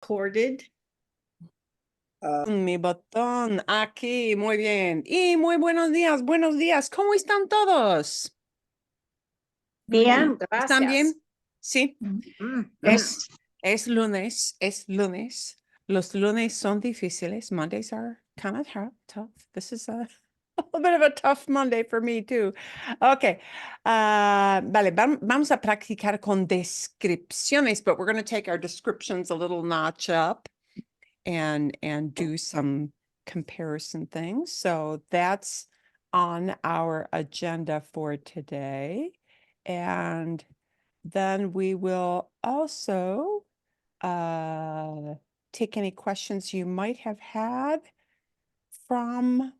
Corded. Mi botón aquí, muy bien. Y muy buenos días. ¿Cómo están todos? Bien, ¿Están bien? Sí. Mm. Es lunes, es lunes. Los lunes son difíciles. Mondays are kind of tough. This is a little bit of a tough Monday for me too. Okay. Vale, vamos a practicar con descripciones, but we're going to take our descriptions a little notch up and do some comparison things. So that's on our agenda for today. And then we will also take any questions you might have had from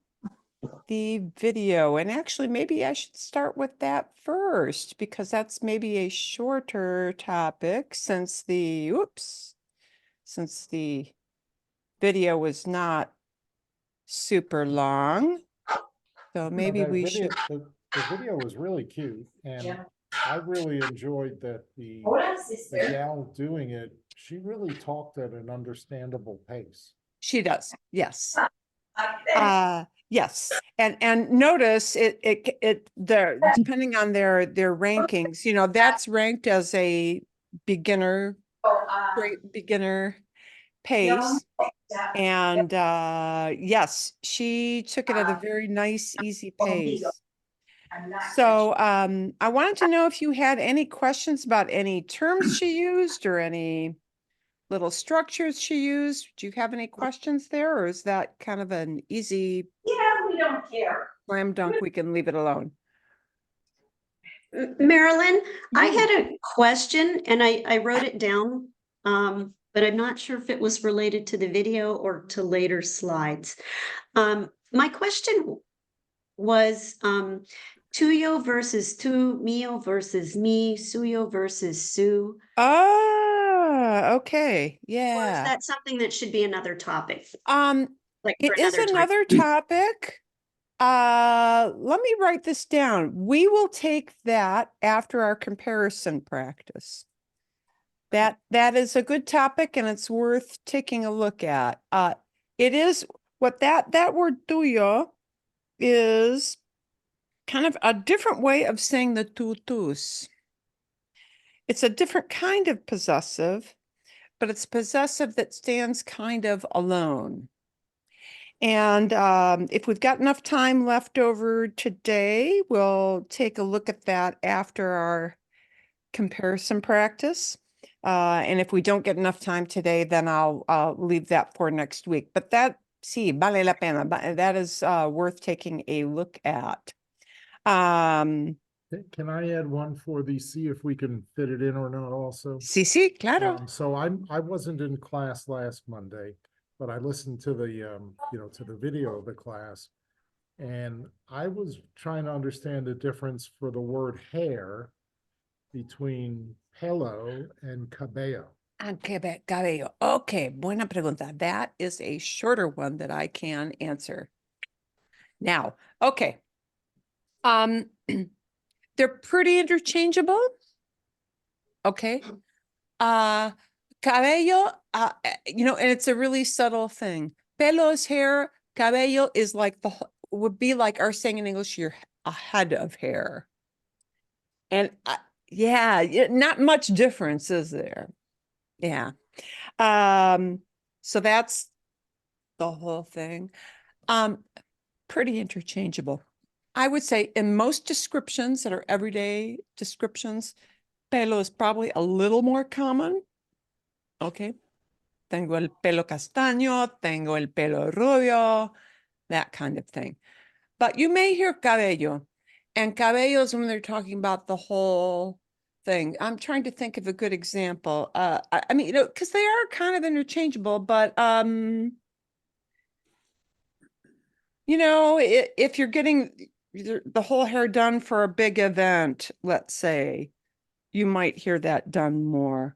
the video. And actually, maybe I should start with that first because that's maybe a shorter topic since the video was not super long. So maybe we should. The video was really cute, and I really enjoyed that the gal doing it, she really talked at an understandable pace. She does, yes. Yes, and notice they're depending on their rankings, you know, that's ranked as a beginner, great beginner pace. And yes, she took it at a very nice, easy pace. So I wanted to know if you had any questions about any terms she used or any little structures she used. Do you have any questions there, or is that kind of an easy? Yeah, we don't care. Slam dunk, we can leave it alone. Marilyn, I had a question and I wrote it down, but I'm not sure if it was related to the video or to later slides. My question was tuyo versus tu, mio versus me, suyo versus su. Okay, Or is yeah. that something that should be another topic? Like It for is time? another topic. Let me write this down. We will take that after our comparison practice. That is a good topic and it's worth taking a look at. It is what that word tuyo is kind of a different way of saying the tutus. It's a different kind of possessive, but it's possessive that stands kind of alone. And if we've got enough time left over today, we'll take a look at that after our comparison practice. And if we don't get enough time today, then I'll leave that for next week. But that, sí, vale la pena. That is worth taking a look at. Can I add one for the, see if we can fit it in or not also? Sí, claro. So I wasn't in class last Monday, but I listened to the, to the video of the class. And I was trying to understand the difference for the word hair between pelo and cabello. Cabello. Okay, buena pregunta. That is a shorter one that I can answer. Now, okay. They're pretty interchangeable. Okay. Cabello, and it's a really subtle thing. Pelo is hair. Cabello is like would be like our saying in English, you're a head of hair. And yeah, not much difference, is there? Yeah. So that's the whole thing. Pretty interchangeable. I would say in most descriptions that are everyday descriptions, pelo is probably a little more common. Okay. Tengo el pelo castaño, tengo el pelo rubio, that kind of thing. But you may hear cabello, and cabello is when they're talking about the whole thing. I'm trying to think of a good example. I mean, because they are kind of interchangeable, but if you're getting the whole hair done for a big event, let's say, you might hear that done more.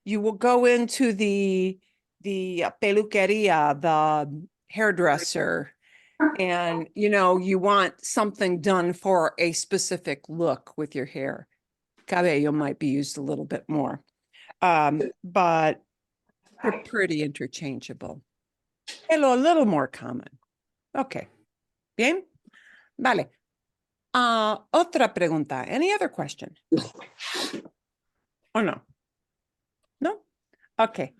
You will go into the peluqueria, the hairdresser, and you want something done for a specific look with your hair. Cabello might be used a little bit more. But They're pretty interchangeable. Hello, a little more common. Okay. Bien. Vale. Otra pregunta. Any other question? Or no? No? Okay.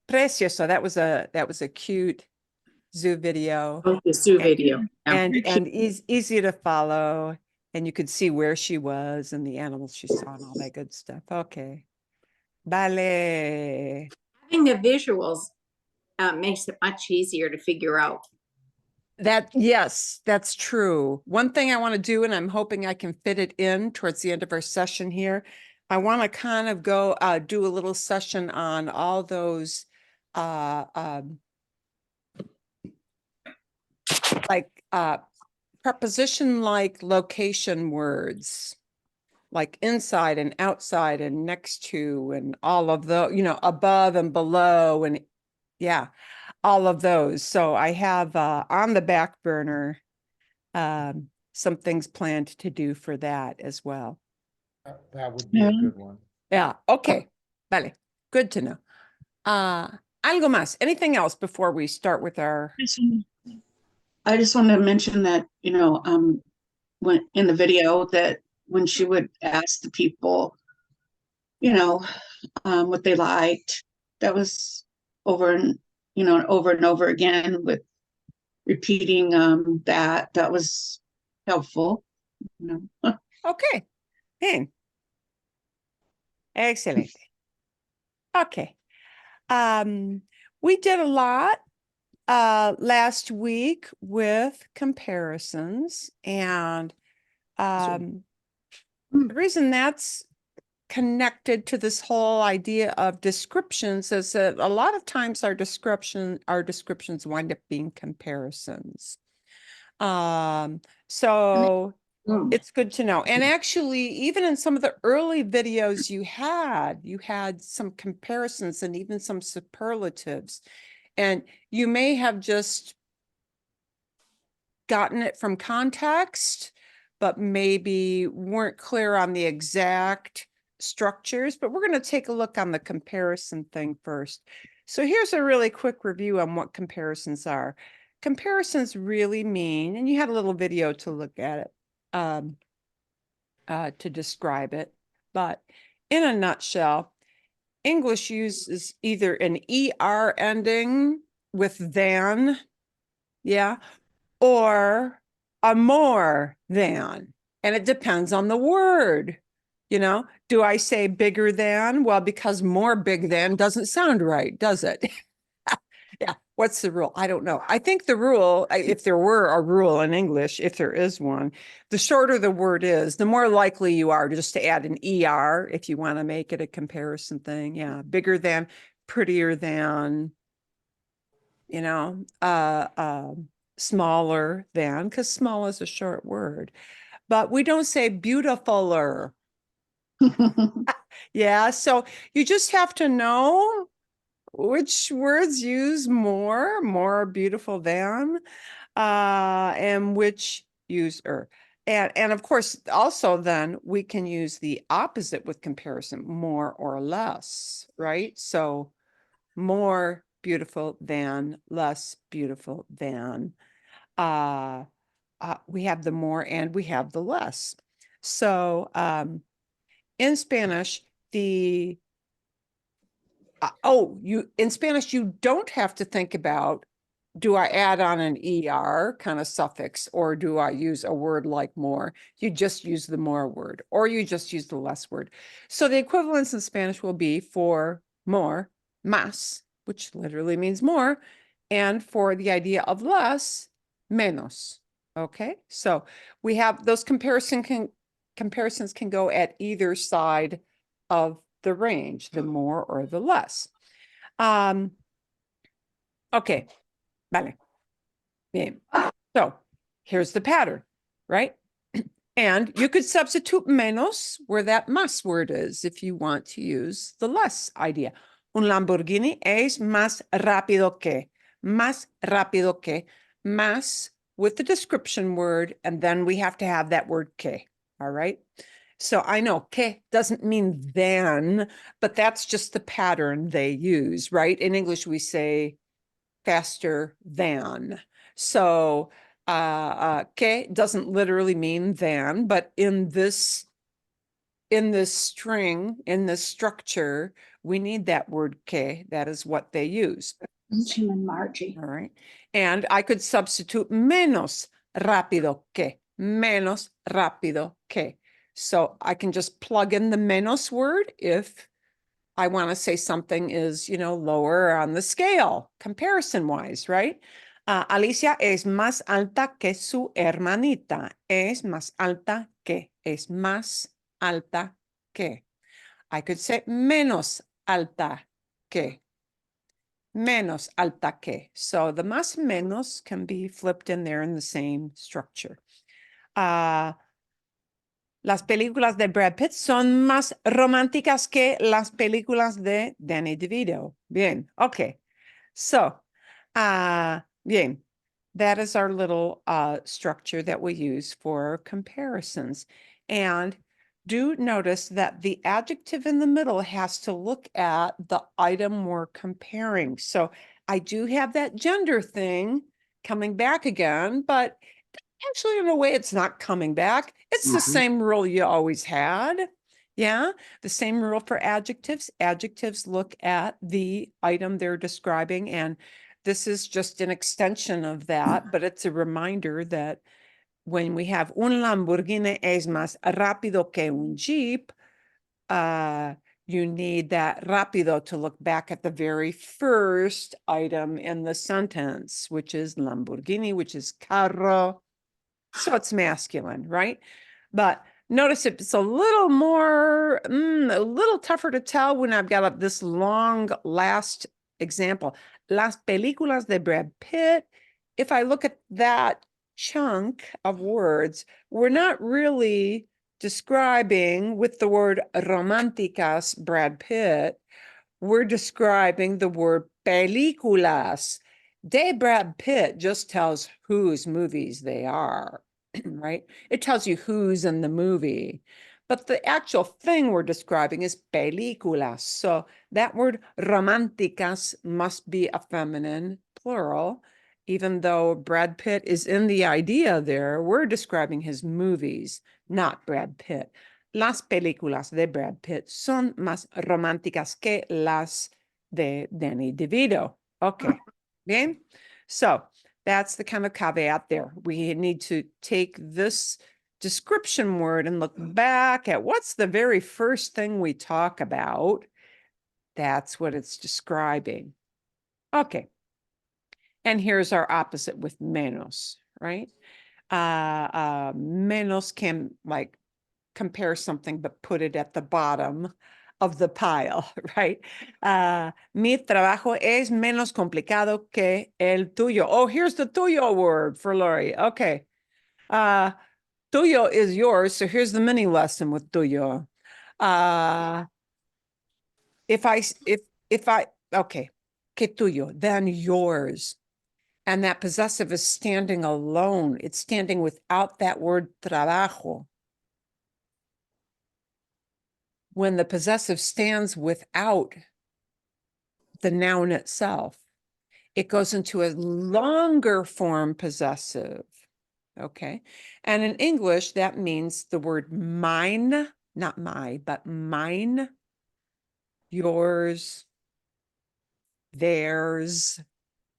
Precioso. That was a cute zoo video. Oh, the zoo And- video. Yeah. and easy to follow, and you could see where she was and the animals she saw and all that good stuff. Okay. Vale. Having the visuals makes it much easier to figure out. Yes, that's true. One thing I want to do, and I'm hoping I can fit it in towards the end of our session here. I want to kind of go do a little session on all those preposition like location words, like inside and outside and next to and all of the, above and below and yeah, all of those. So I have on the back burner some things planned to do for that as well. That would be a good one. Yeah, okay. Vale, good to know. Algo más, anything else before we start with our I just wanted to mention that, when in the video that when she would ask the people, what they liked, that was over and over again with repeating that was helpful. Okay, bien. Excelente. Okay. We did a lot last week with comparisons, and the reason that's connected to this whole idea of descriptions is that a lot of times our descriptions wind up being comparisons. So it's good to know. And actually, even in some of the early videos you had some comparisons and even some superlatives. And you may have just gotten it from context, but maybe weren't clear on the exact structures. But we're going to take a look on the comparison thing first. So here's a really quick review on what comparisons are. Comparisons really mean, and you had a little video to look at it, to describe it, but in a nutshell, English uses either an ER ending with than, yeah, or a more than, and it depends on the word. Do I say bigger than? Well, because more big than doesn't sound right, does it? Yeah. What's the rule? I don't know. I think the rule, if there were a rule in English, if there is one, the shorter the word is, the more likely you are just to add an ER if you want to make it a comparison thing. Yeah. Bigger than, prettier than, smaller than, because small is a short word. But we don't say beautifuler. Yeah. So you just have to know which words use more beautiful than, and which use and of course also then we can use the opposite with comparison, more or less, right? So more beautiful than, less beautiful than. We have the more and we have the less. So in Spanish, in Spanish, you don't have to think about, do I add on an ER kind of suffix, or do I use a word like more? You just use the more word, or you just use the less word. So the equivalence in Spanish will be for more, más, which literally means more, and for the idea of less, menos. Okay, so we have those comparisons can go at either side of the range, the more or the less. Okay, vale. Bien. So here's the pattern, right? And you could substitute menos where that más word is if you want to use the less idea. Un Lamborghini es más rápido que. Más rápido que. Más with the description word, and then we have to have that word que. All right. So I know que doesn't mean than, but that's just the pattern they use, right? In English, we say faster than. So que doesn't literally mean than, but in this string, in this structure, we need that word que. That is what they use. Jim and Margie. All right. And I could substitute menos rápido que, menos rápido que. So I can just plug in the menos word if I want to say something is, lower on the scale, comparison wise, right? Alicia es más alta que su hermanita. Es más alta que. Es más alta que. I could say menos alta que. Menos alta que. So the más menos can be flipped in there in the same structure. Las películas de Brad Pitt son más románticas que las películas de Danny DeVito. Bien, okay. So, bien, that is our little structure that we use for comparisons. And do notice that the adjective in the middle has to look at the item we're comparing. So I do have that gender thing coming back again, but actually, in a way, it's not coming back. It's the same rule you always had. Yeah, the same rule for adjectives. Adjectives look at the item they're describing, and this is just an extension of that, but it's a reminder that when we have un Lamborghini es más rápido que un Jeep, you need that rápido to look back at the very first item in the sentence, which is Lamborghini, which is carro. So it's masculine, right? But notice it's a little more, a little tougher to tell when I've got this long last example. Las películas de Brad Pitt. If I look at that chunk of words, we're not really describing with the word románticas Brad Pitt. We're describing the word películas. De Brad Pitt just tells whose movies they are, right? It tells you who's in the movie. But the actual thing we're describing is películas. So that word románticas must be a feminine plural. Even though Brad Pitt is in the idea there, we're describing his movies, not Brad Pitt. Las películas de Brad Pitt son más románticas que las de Danny DeVito. Okay. Bien. So that's the kind of caveat there. We need to take this description word and look back at what's the very first thing we talk about. That's what it's describing. Okay. And here's our opposite with menos, right? Menos can like compare something, but put it at the bottom of the pile, right? Mi trabajo es menos complicado que el tuyo. Oh, here's the tuyo word for Lori. Okay. Tuyo is yours. So here's the mini lesson with tuyo. Okay, que tuyo, then yours. And that possessive is standing alone. It's standing without that word trabajo. When the possessive stands without the noun itself, it goes into a longer form possessive. Okay. And in English, that means the word mine, not my, but mine, yours, theirs.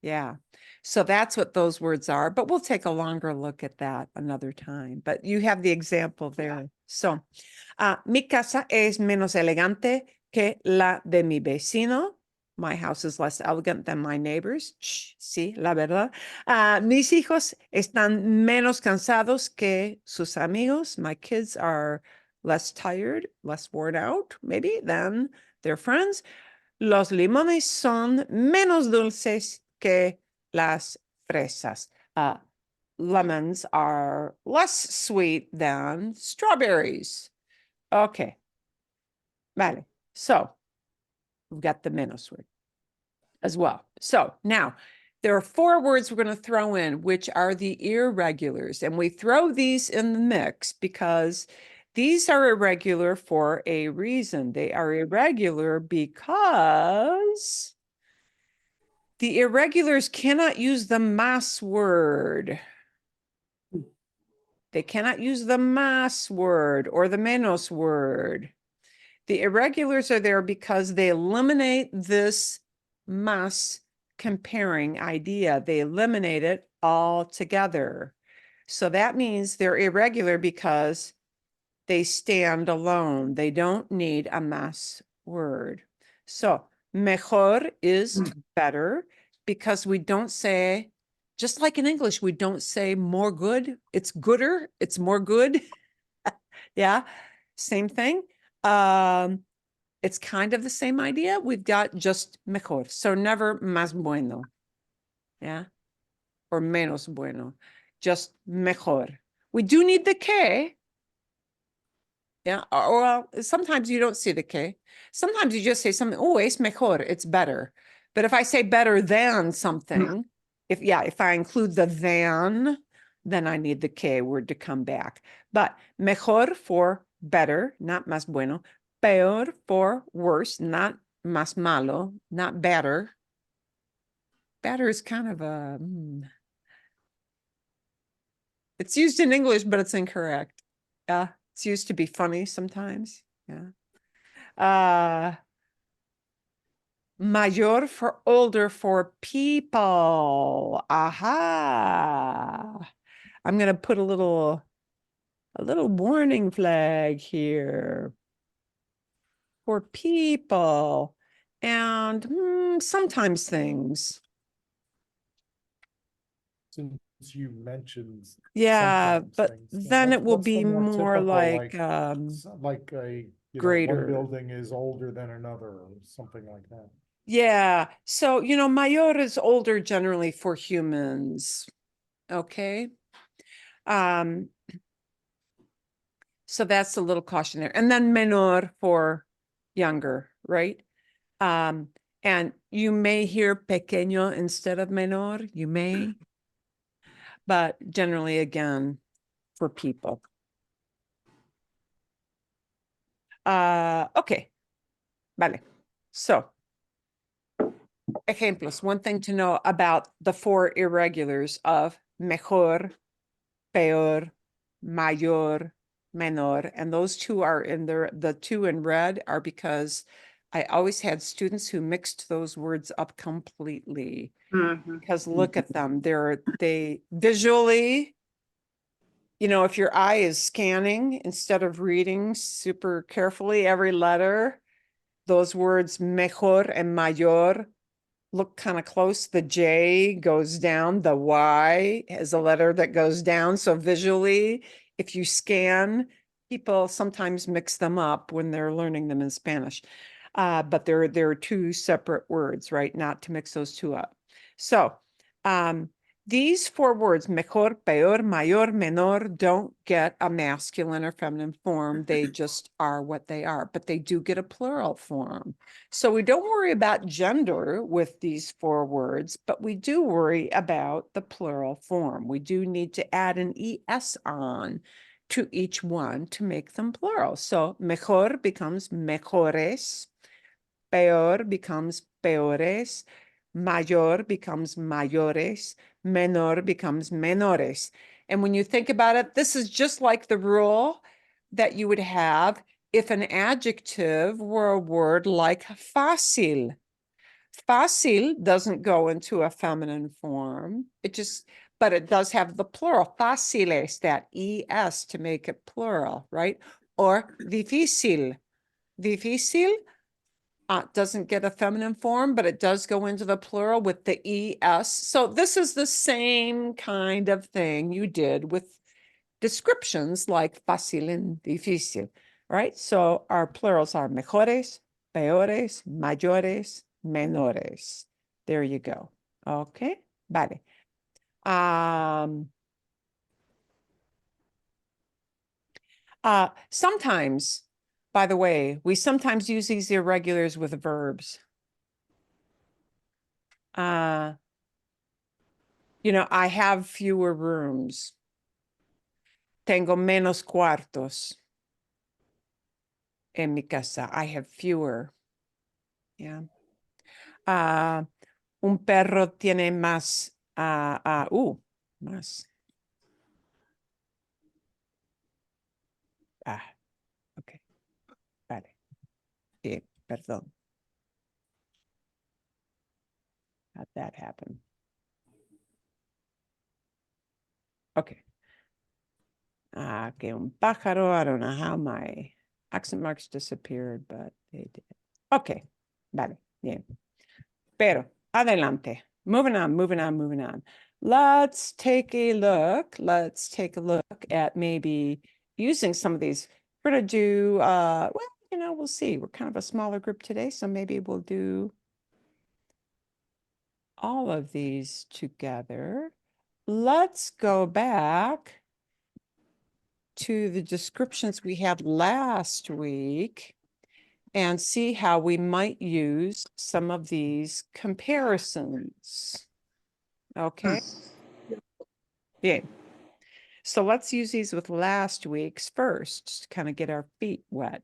Yeah. So that's what those words are, but we'll take a longer look at that another time. But you have the example there. So, mi casa es menos elegante que la de mi vecino. My house is less elegant than my neighbor's. Shh, sí, la verdad. Mis hijos están menos cansados que sus amigos. My kids are less tired, less worn out, maybe, than their friends. Los limones son menos dulces que las fresas. Lemons are less sweet than strawberries. Okay. Vale. So we've got the menos word as well. So now there are 4 words we're going to throw in, which are the irregulars. And we throw these in the mix because These are irregular for a reason. They are irregular because the irregulars cannot use the más word. They cannot use the más word or the menos word. The irregulars are there because they eliminate this más comparing idea. They eliminate it altogether. So that means they're irregular because they stand alone. They don't need a más word. So mejor is better because we don't say, just like in English, we don't say more good. It's gooder. It's more good. Yeah, same thing. It's kind of the same idea. We've got just mejor. So never más bueno. Yeah. Or menos bueno. Just mejor. We do need the que. Yeah. Or well, sometimes you don't see the que. Sometimes you just say something, oh, es mejor. It's better. But if I say better than something, if I include the than, then I need the que word to come back. But mejor for better, not más bueno. Peor for worse, not más malo, not better. Better is kind of a, it's used in English, but it's incorrect. Yeah, it's used to be funny sometimes. Yeah. Mayor for older for people. Aha. I'm going to put a little warning flag here. For people and sometimes things. Since you mentioned. Yeah, sometimes but things, then it will what's the be more typical, like like a, greater. one building is older than another or something like that. Yeah, so mayor is older generally for humans. Okay. So that's a little cautionary. And then menor for younger, right? And you may hear pequeño instead of menor, you may, but generally again, for people. Okay, vale. So, ejemplos. One thing to know about the four irregulars of mejor, peor, mayor, menor, and those two are in there. The two in red are because I always had students who mixed those words up completely. Mhm. Because look at them, they visually, if your eye is scanning instead of reading super carefully every letter, those words mejor and mayor look kind of close. The J goes down, the Y is a letter that goes down. So visually, if you scan, people sometimes mix them up when they're learning them in Spanish. But there are two separate words, right? Not to mix those two up. So these four words, mejor, peor, mayor, menor, don't get a masculine or feminine form. They just are what they are, but they do get a plural form. So we don't worry about gender with these four words, but we do worry about the plural form. We do need to add an ES on to each one to make them plural. So mejor becomes mejores, peor becomes peores, mayor becomes mayores, menor becomes menores. And when you think about it, this is just like the rule that you would have if an adjective were a word like fácil. Fácil doesn't go into a feminine form. But it does have the plural. Fáciles, that ES to make it plural, right? Or difícil. Difícil doesn't get a feminine form, but it does go into the plural with the ES. So this is the same kind of thing you did with descriptions like fácil and difícil, right? So our plurals are mejores, peores, mayores, menores. There you go. Okay, vale. Sometimes, by the way, we sometimes use these irregulars with verbs. I have fewer rooms. Tengo menos cuartos. en mi casa. I have fewer. Yeah. Un perro tiene más, más. Ok. Vale. Bien, perdón. How'd that happen? Okay. Que un pájaro. I don't know how my accent marks disappeared, but they did. Okay. Vale. Bien. Pero, adelante. Moving on, moving on, moving on. Let's take a look. Let's take a look at maybe using some of these. We're going to do, well, you know, we'll see. We're kind of a smaller group today, so maybe we'll do all of these together. Let's go back to the descriptions we had last week and see how we might use some of these comparisons. Okay. Yeah. So let's use these with last week's first to kind of get our feet wet.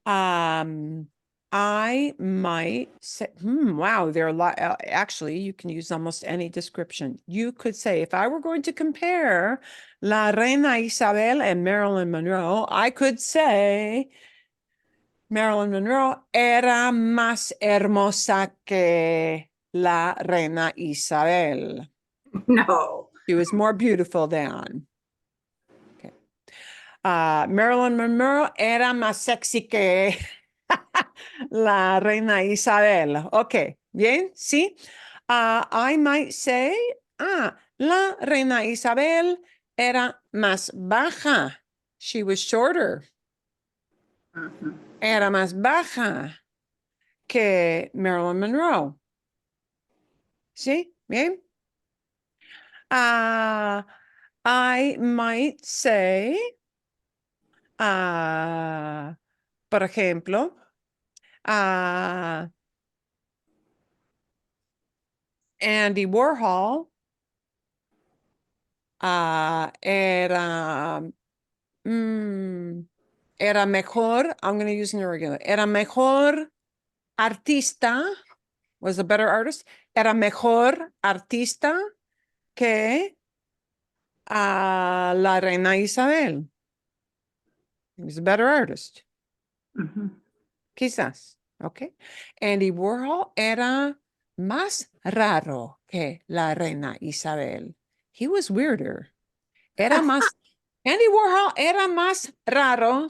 I might say, wow, there are a lot. Actually, you can use almost any description. You could say, if I were going to compare La Reina Isabel and Marilyn Monroe, I could say Marilyn Monroe era más hermosa que la Reina Isabel. No. She was more beautiful than. Okay. Marilyn Monroe era más sexy que la Reina Isabel. Okay, bien, sí. I might say, la Reina Isabel era más baja. She was shorter. Mhm. Era más baja que Marilyn Monroe. ¿Sí? Bien. I might say, por ejemplo, Andy Warhol era era mejor, I'm going to use an irregular, era mejor artista, was a better artist, era mejor artista que la Reina Isabel. He was a better artist. Mhm. Quizás, okay. Andy Warhol era más raro que la Reina Isabel. He was weirder. Era más, Andy Warhol era más raro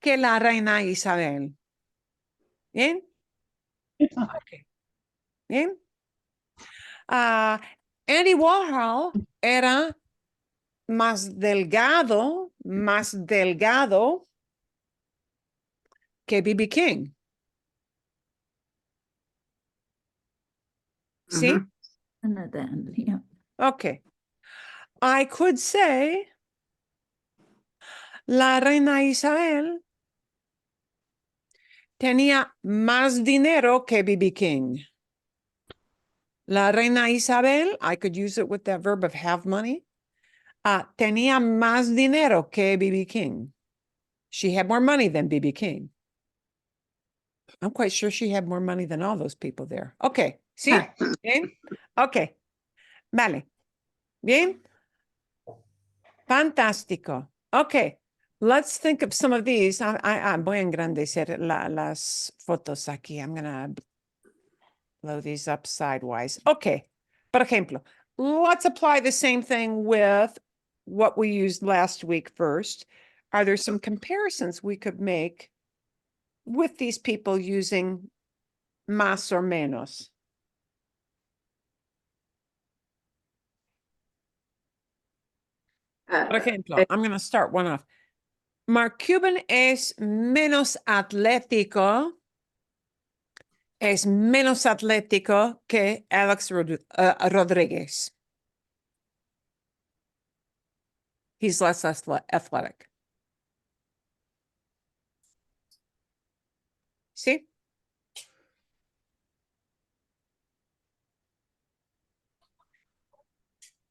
que la Reina Isabel. ¿Bien? Okay. ¿Bien? Andy Warhol era más delgado que B.B. King. ¿Sí? Mhm. Yeah. Okay. I could say la Reina Isabel tenía más dinero que B.B. King. La Reina Isabel, I could use it with that verb of have money. Tenía más dinero que B.B. King. She had more money than B.B. King. I'm quite sure she had more money than all those people there. Okay, ¿sí? Bien. Okay. Vale. Bien. Fantástico. Okay. Let's think of some of these. Voy a engrandecer las fotos aquí. I'm going to blow these up sidewise. Okay. Por ejemplo, let's apply the same thing with what we used last week first. Are there some comparisons we could make with these people using más or menos? Por ejemplo, I'm going to start one off. Mark Cuban es menos atlético que Alex Rodriguez. He's less athletic. ¿Sí?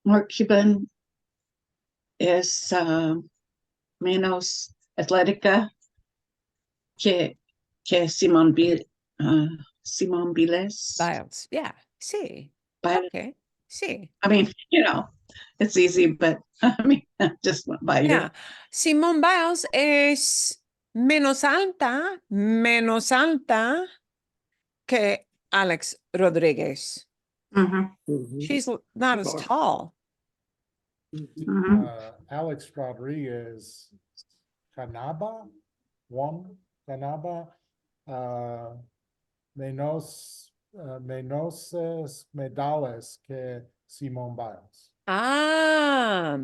Mark Cuban es menos atlética que Simón Biles. Biles. Yeah, sí. Biles. Okay, sí. I mean, it's easy, but I mean, I just went by Yeah. here. Simone Biles es menos alta que Alex Rodriguez. Mhm, She's not as tall. mhm. Alex Rodriguez, Canaba, menos medallas que Simone Biles. Ah,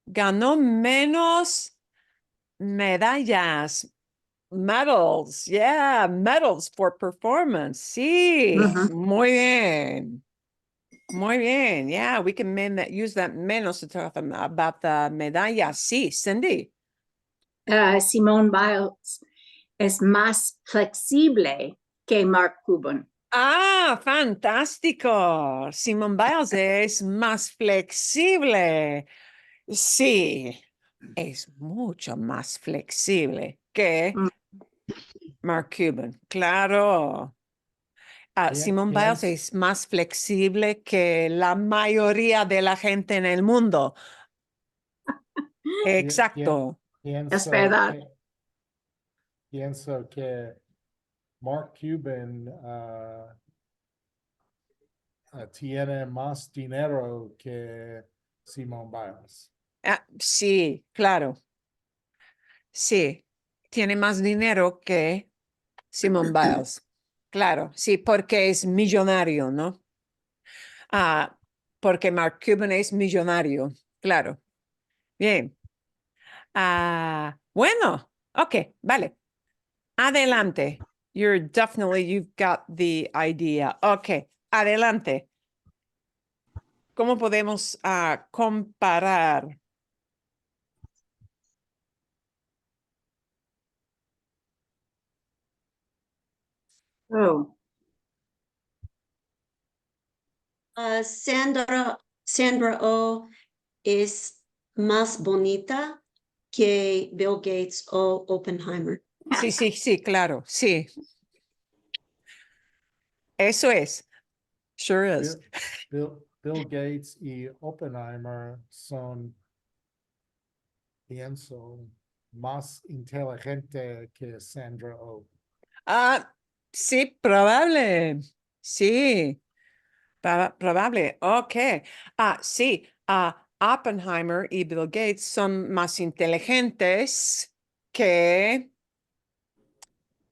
ganó menos medallas. Medals, yeah, medals for performance. Sí, Mhm. muy bien. Muy bien. Yeah, we can use that menos to talk about the medallas. Sí, Cindy. Simone Biles es más flexible que Mark Cuban. Ah, fantástico. Simone Biles es más flexible. Sí, es mucho más flexible que Mm. Mark Cuban. Claro. Simone Biles es más flexible que la mayoría de la gente en el mundo. Exacto. Es verdad. Pienso que Mark Cuban tiene más dinero que Simone Biles. Sí, claro. Sí, tiene más dinero que Simone Biles. Claro, sí, porque es millonario, ¿no? Porque Mark Cuban es millonario. Claro. Bien. Bueno, ok, vale. Adelante. You've got the idea. Ok, adelante. ¿Cómo podemos comparar? Oh, Sandra Oh es más bonita que Bill Gates o Oppenheimer. Sí, sí, sí, claro, sí. Eso es. Sure is. Bill Gates y Oppenheimer son, pienso, más inteligente que Sandra Oh. Sí, probable. Sí, probable. Ok. Sí, Oppenheimer y Bill Gates son más inteligentes que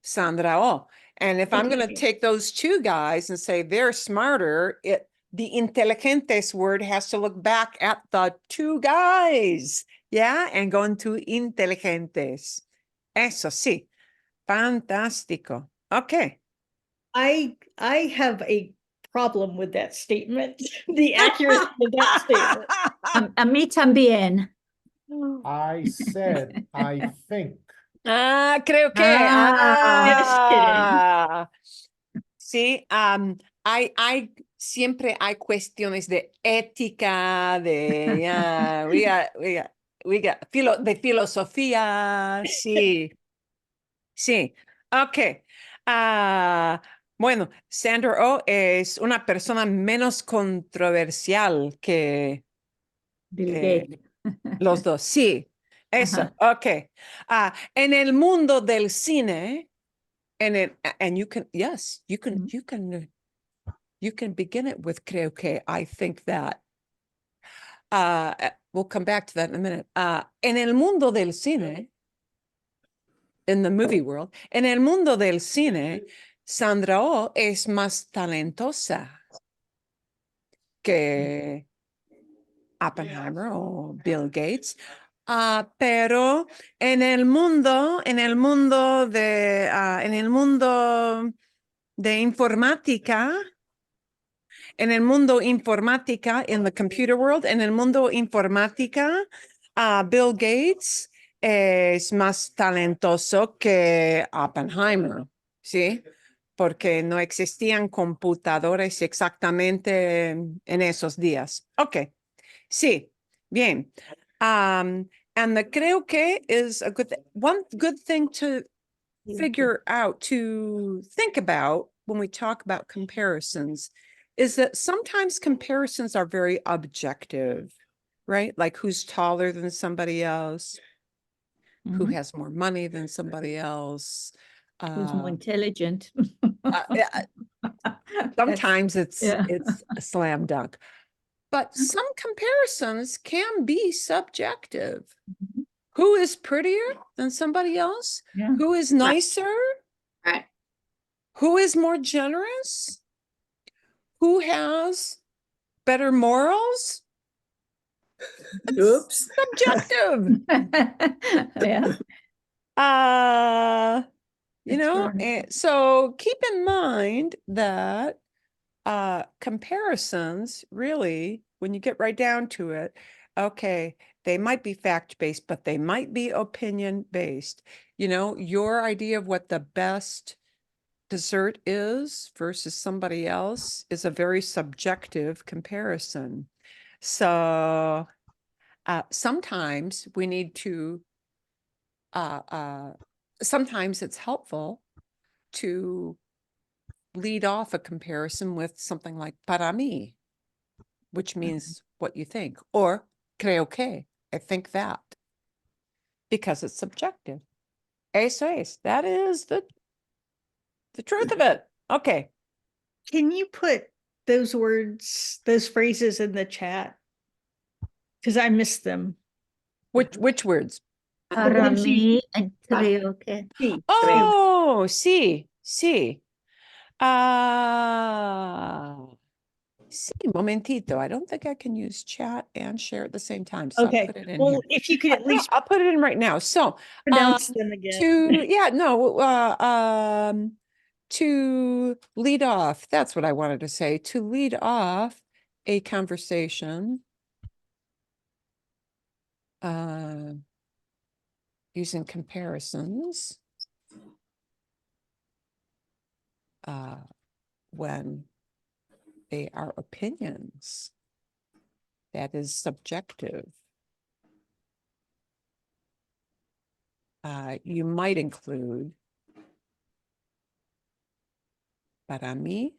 Sandra Oh. And if I'm going to Okay. take those two guys and say they're smarter, the inteligentes word has to look back at the two guys. Yeah, and go into inteligentes. Eso sí. Fantástico. Okay. I have a problem with that statement, the accuracy of that statement. A mí también. I said, I think. Creo que. Just kidding. Sí, siempre hay cuestiones de ética, de de filosofía, sí, sí, ok. Bueno, Sandra Oh es una persona menos controversial que Bill Gates. los dos, sí, eso, Ajá. ok. En el mundo del cine, and you can, yes, you can, Mhm. you can begin it with creo que, I think that. We'll come back to that in a minute. En el mundo del cine, in the movie world, en el mundo del cine, Sandra Oh es más talentosa que Oppenheimer o Bill Gates. Pero en el mundo de informática, in the computer world, en el mundo informática, Bill Gates es más talentoso que Oppenheimer, ¿sí? Porque no existían computadores exactamente en esos días. Ok, sí, bien. And the creo que is a good, one good thing to figure out, to think about when we talk about comparisons is that sometimes comparisons are very objective, right? Like who's taller than somebody else, who Mhm. has more money than somebody else. Who's more intelligent? Yeah, That's- sometimes yeah. it's a slam dunk, but some comparisons can be subjective. Mhm. Who is prettier than somebody else? Yeah. Who is nicer? Right. Who is more generous? Who has better morals? Oops. Subjective. Yeah. You That's know, right. so keep in mind that comparisons really, when you get right down to it, okay, they might be fact-based, but they might be opinion-based. You know, your idea of what the best dessert is versus somebody else is a very subjective comparison. So sometimes we need to sometimes it's helpful to lead off a comparison with something like para mí, which means what you think, or creo que, I think that, because it's subjective. Eso es, that is the truth of it. Okay. Can you put those words, those phrases in the chat? Because I missed them. Which words? Para ones you- mí, creo que. Sí, Oh, sí, sí. Sí, momentito. I don't think I can use chat and share at the same time, so I'll Okay, put it in well, here. if you could at No, least I'll put it in right now. So, pronounce them again. to lead off, that's what I wanted to say, to lead off a conversation using comparisons when they are opinions. That is subjective. You might include para mí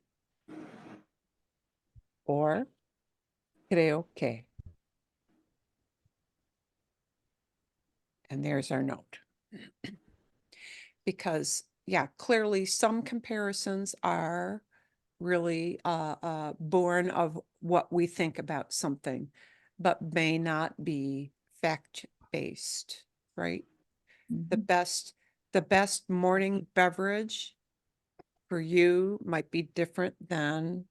or creo que. And there's our note. Because, yeah, clearly some comparisons are really born of what we think about something, but may not be fact-based, right? The best morning beverage for you might be different than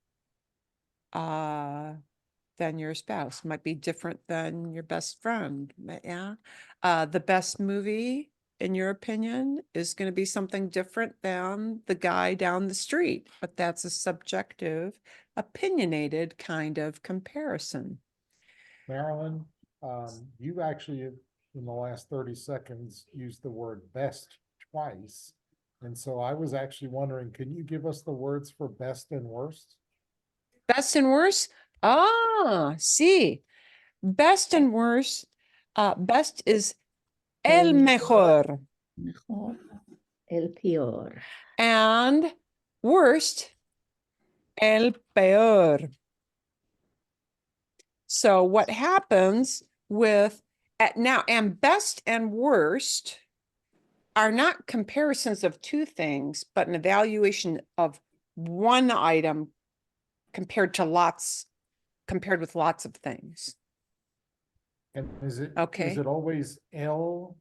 your spouse, might be different than your best friend. Yeah. The best movie, in your opinion, is going to be something different than the guy down the street, but that's a subjective, opinionated kind of comparison. Marilyn, you actually, in the last 30 seconds, used the word best twice. And so I was actually wondering, can you give us the words for best and worst? Best and worst? Sí. Best and worst. Best is el mejor. Mejor, el peor. And worst, el peor. So what happens with now, and best and worst are not comparisons of two things, but an evaluation of one item compared with lots of things. And is Okay. it always L?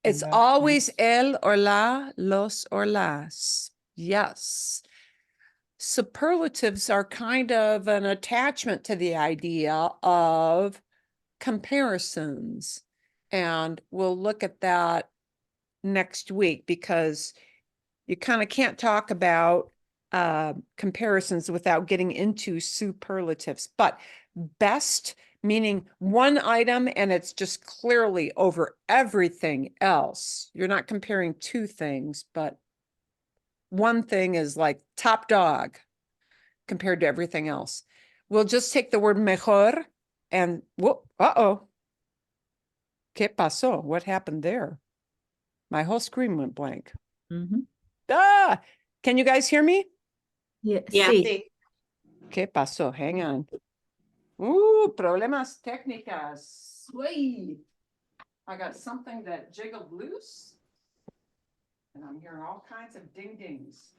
It's that always piece? el or la, los or las. Yes. Superlatives are kind of an attachment to the idea of comparisons. And we'll look at that next week because you kind of can't talk about comparisons without getting into superlatives. But best, meaning one item and it's just clearly over everything else. You're not comparing two things, but one thing is like top dog compared to everything else. We'll just take the word mejor and whoop, ¿Qué pasó? What happened there? My whole screen went blank. Mhm. Ah, can you guys hear me? Yeah, Yeah. sí. ¿Qué pasó? Hang on. Problemas técnicas. Uy. I got something that jiggled loose. And I'm hearing all kinds of ding dings.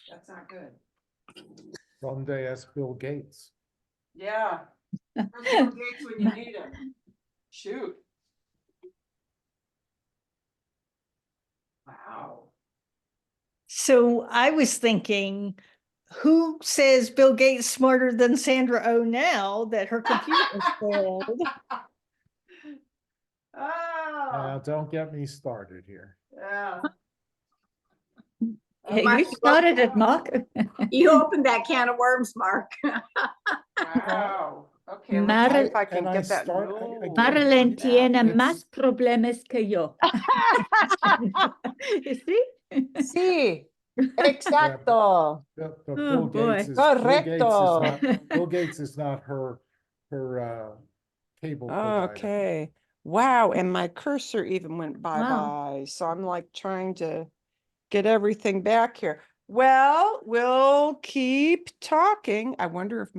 That's not good. Someday ask Bill Gates. Yeah. Where's Bill Gates when you need him? Shoot. Wow. So I was thinking, who says Bill Gates smarter than Sandra Oh now that her computer failed? Now, Oh, don't get me started here. yeah. Yeah, Mark, you started it, Mark. You opened that can of worms, Mark. Wow. Okay, let's see if I can And I get that. start- No. again, Marilyn tiene it's- más problemas que yo. You see? Sí, exacto. But Oh, Bill Gates boy. is, Correcto. Bill Gates is not her cable provider. Okay. Wow, and my cursor even went Wow. bye-bye, so I'm like trying to get everything back here. Well, we'll keep talking. I wonder if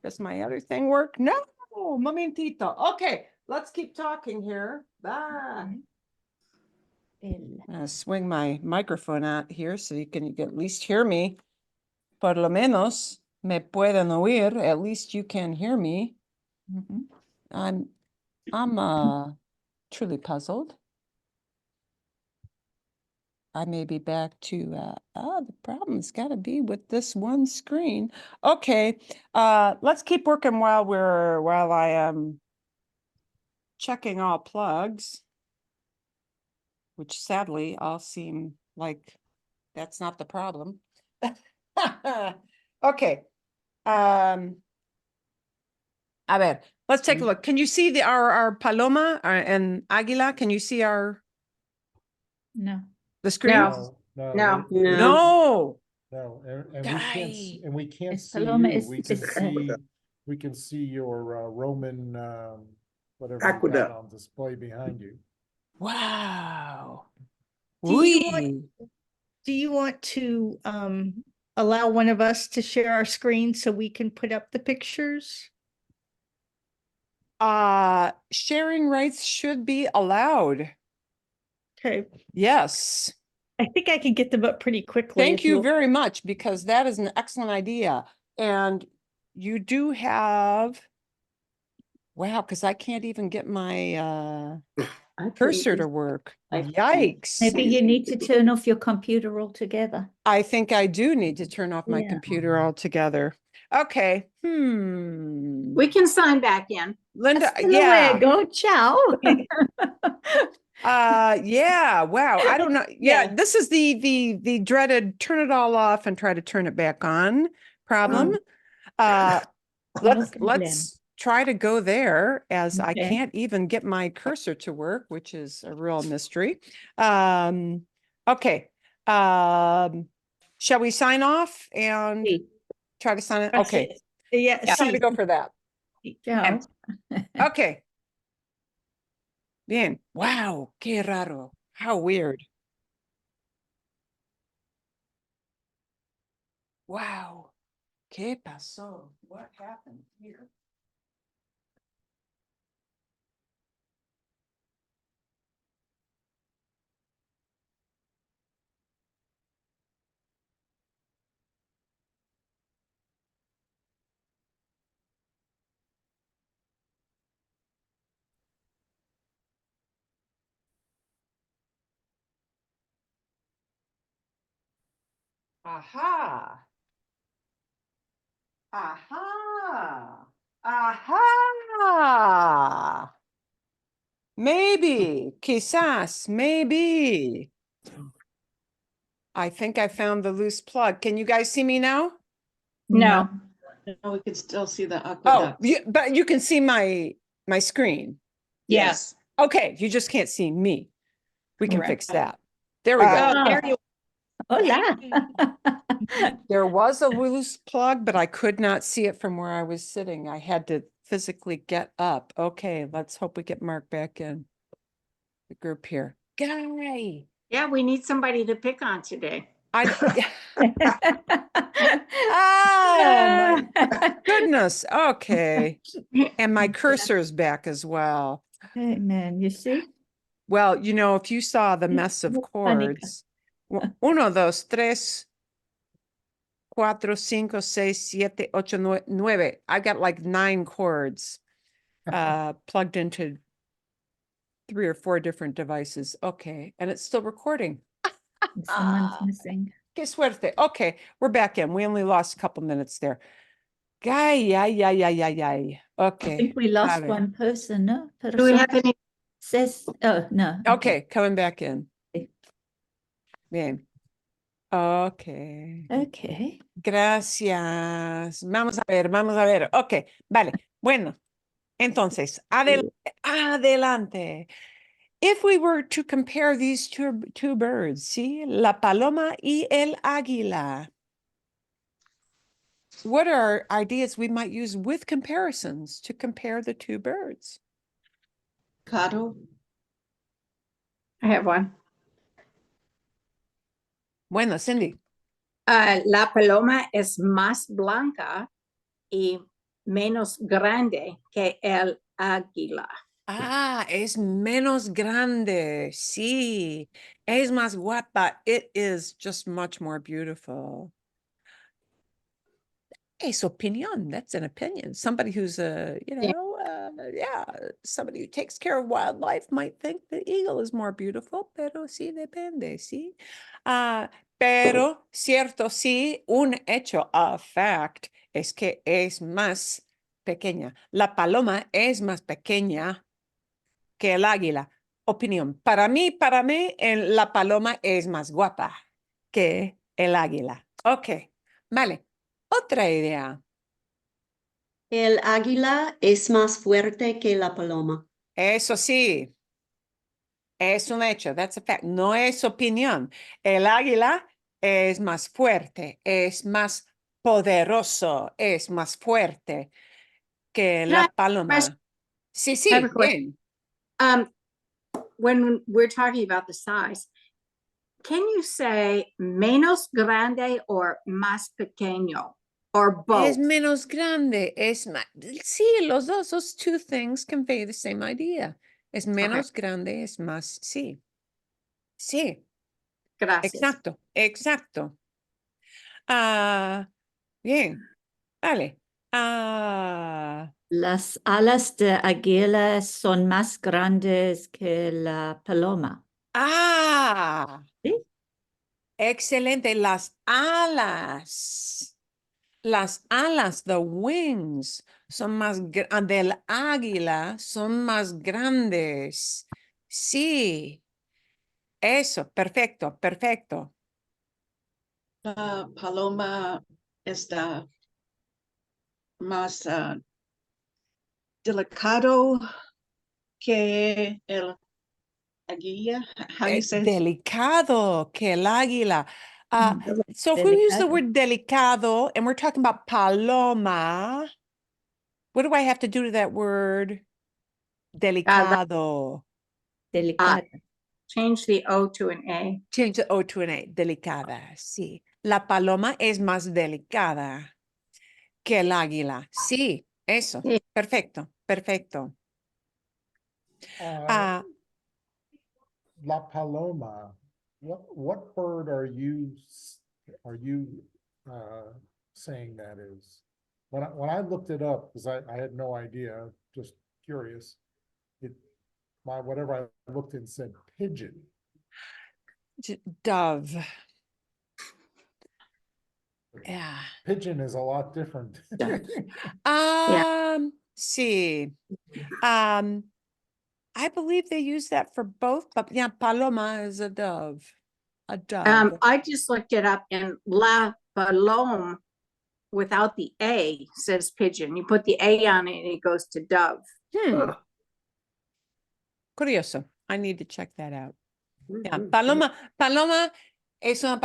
does my other thing work? No, momentito. Okay, let's keep talking here. Bye. I'm gonna swing my microphone out here so you can at least hear me. Por lo menos me pueden oír. At least you can hear me. Mhm. I'm truly puzzled. I may be back to the problem's got to be with this one screen. Okay, let's keep working while I am checking all plugs, which sadly all seem like that's not the problem. Okay. A ver, let's take a look. Can you see our Paloma and Aguila? Can you see No. the screen? No. No, No. they- No. No. and we can't, Guy. and we can't It's see Paloma you. is- We can is, we can see your Roman, whatever you got Aqueduct. on display behind you. Wow. Do you Wee. Do you want to allow one of us to share our screen so we can put up the pictures? Sharing rights should be allowed. Okay, Yes. I think I can get them up pretty quickly. Thank if you you'll- very much, because that is an excellent idea. And you do have, wow, because I can't even get my cursor to work. Yikes. Maybe you need to turn off your computer altogether. I think I do need to turn off my Yeah. computer altogether. Okay. We can sign back in. Linda, Hasta yeah. luego, ciao. Yeah, wow. I don't know. Yeah, Yeah. this is the dreaded turn it all off and try to turn it back on problem. No Let's problem. try to go there, as I Okay. can't even get my cursor to work, which is a real mystery. Okay. Shall we sign off and Sí, try to sign it? Press Okay. it. Yeah, Try to see, go for that. ciao. Okay. Bien. Wow. Qué raro. How weird. Wow. ¿Qué pasó? What happened here? Aha. Aha. Aha. Maybe, quizás, maybe. I think I found the loose plug. Can you guys see me now? No. No, we can still see the Oh, aqueduct. but you can see my screen. Yes. Okay, you just can't see me. We can fix Correct. that. There we go. Oh, there you Hola. There was a loose plug, but I could not see it from where I was sitting. I had to physically get up. Okay, let's hope we get Mark back in the group here. Guy, Yeah, we need somebody to pick on today. Oh my goodness. Okay. And my cursor's back as well. Hey, man, you see? Well, you know, if you saw the mess of no pánica. chords, 1, 2, 3, 4, 5, 6, 7, 8, 9. I got like 9 chords plugged into 3 or 4 different devices. Okay. And it's still recording. Someone's missing. Que suerte. Okay. We're back in. We only lost a couple minutes there. Ay. I Okay. think we lost ver. one person, no? Do we have any? Says, oh, no. Okay. Coming back in. Okay. Bien. Okay. Okay. Gracias. Vamos a ver. Ok, vale. Bueno, entonces, adelante. If we were to compare these two birds, ¿sí? La paloma y el águila. What are ideas we might use with comparisons to compare the two birds? Cado, I have one. Bueno, Cindy. La paloma es más blanca y menos grande que el águila. Ah, es menos grande. Sí, es más guapa. It is just much more beautiful. Es opinion. That's an opinion. Somebody who's somebody who takes care of wildlife might think the eagle is more beautiful, pero sí depende, sí. Pero cierto, sí, un hecho, a fact, es que es más pequeña. La paloma es más pequeña que el águila. Opinión. Para mí, la paloma es más guapa que el águila. Ok, vale. Otra idea. El águila es más fuerte que la paloma. Eso sí. Es un hecho. That's a fact. No es opinión. El águila es más fuerte, es más poderoso, es más fuerte que Can I la ask a paloma. question? Sí, I have sí, a question. bien. When we're talking about the size, can you say menos grande or más pequeño or both? Es menos grande, es más. Sí, los dos, those two things convey the same idea. Es menos grande, es más. Sí. Sí, Gracias. exacto. Bien, vale. Las alas de águila son más grandes que la paloma. ¿Sí? Excelente. Las alas, the wings, son más del águila, son más grandes. Sí, eso, perfecto. la paloma está más delicado que el águila. How do you say it? Delicado que el águila. Mm, So if we use the delicado. word delicado and we're talking about paloma, what do I have to do to that word? Delicado. Delicada. Change the O to an A. Change the O to an A. Delicada, sí. La paloma es más delicada que el águila. Sí, eso. Sí. Perfecto. La paloma, what bird are you saying that is? When I looked it up, because I had no idea, just curious, whatever I looked in said pigeon. Dove. Yeah. Pigeon is a lot different. Sí. I believe they use that for both, but yeah, paloma is a dove. A dove. I just looked it up and La Paloma without the A says pigeon. You put the A on it and it goes to dove. Curioso. I need to check that out. Yeah, paloma Es una,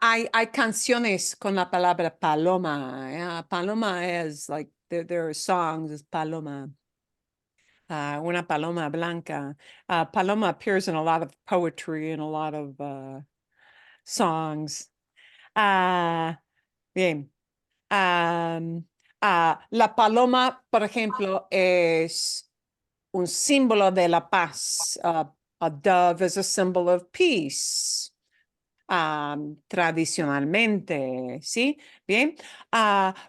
hay canciones con la palabra paloma. Paloma is like, there are songs, es paloma. Una paloma blanca. Paloma appears in a lot of poetry and a lot of songs. Bien. La paloma, por ejemplo, es un símbolo de la paz. A dove is a symbol of peace. Tradicionalmente, ¿sí? Bien.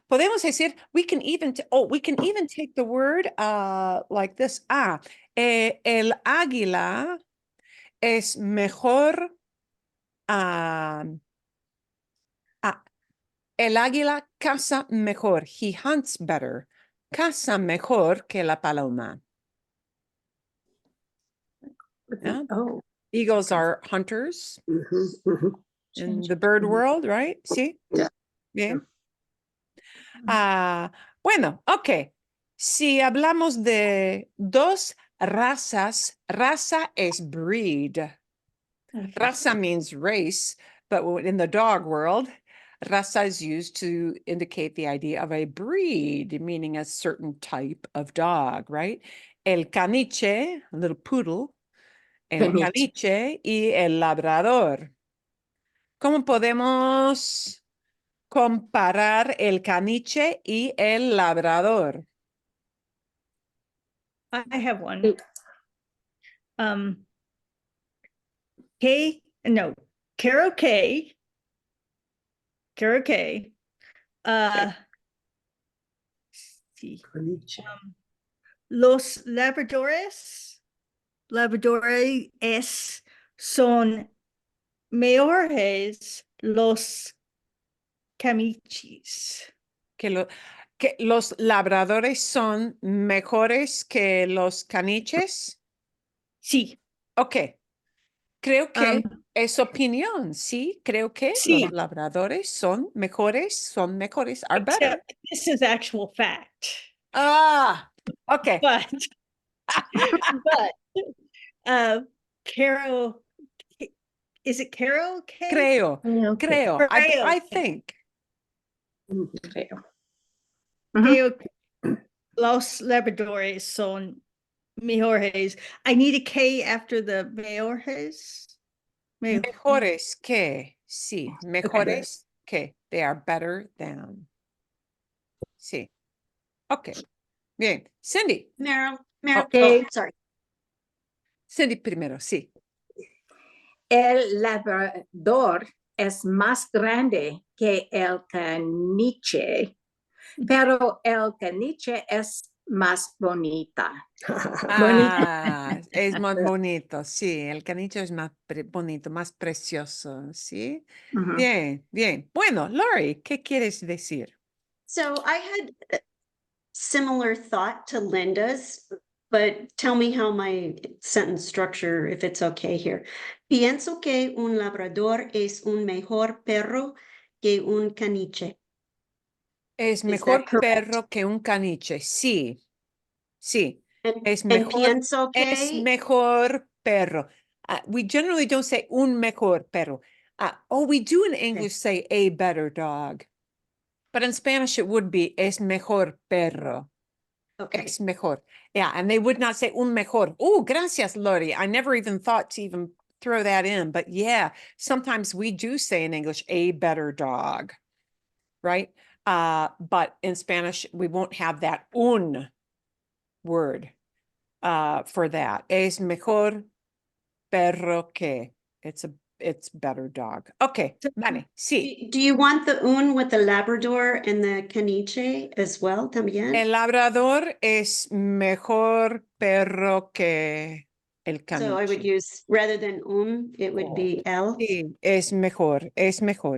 Podemos decir, we can even take the word like this. El águila es mejor. El águila caza mejor. He hunts better. Caza mejor que la paloma. Yeah. Oh. Eagles are hunters in the bird world, right? Sí. Yeah. Bien. Bueno, ok. Si hablamos de dos razas, raza es breed. Raza means race, but in the dog world, raza is used to indicate the idea of a breed, meaning a certain type of dog, right? El caniche, a little poodle, el caniche y el labrador. ¿Cómo podemos comparar el caniche y el labrador? I have one. Carol K. Sí. Los labradores son mejores los caniches. Que los labradores son mejores que los caniches. Sí. Ok. Creo que Um, es opinión, sí. Creo que Sí. los labradores son mejores, are better. except this is actual fact. Ok. But Carol, is it Carol K? Creo. I Creo. think. Creo. Creo que los labradores son mejores. I need a K after the mejores. Mejores que, sí. Mejores que. They are better than. Sí. Ok. Bien. Cindy. Meryl, Okay. sorry. Cindy primero, sí. El labrador es más grande que el caniche, pero el caniche es más bonita. Es más bonito, sí. El caniche es más bonito, más precioso, ¿sí? Ujú. Bien, bien. Bueno, Lori, ¿qué quieres decir? So I had a similar thought to Linda's, but tell me how my sentence structure, if it's okay here. Pienso que un labrador es un mejor perro que un caniche. Es Is mejor that correct? perro que un caniche, sí. Sí. Es And mejor, pienso es que, mejor perro. We generally don't say un mejor perro. We do in English say a better dog. But in Spanish, it would be es mejor perro. okay, Es mejor. Yeah, and they would not say un mejor. Oh, gracias, Lori. I never even thought to even throw that in. But yeah, sometimes we do say in English a better dog, right? But in Spanish, we won't have that un word for that. Es mejor perro que. It's better dog. Okay, vale, sí. do you want the un with the Labrador and the caniche as well, también? El labrador es mejor perro que el So I would caniche. use, rather than it would be el. Sí, es mejor,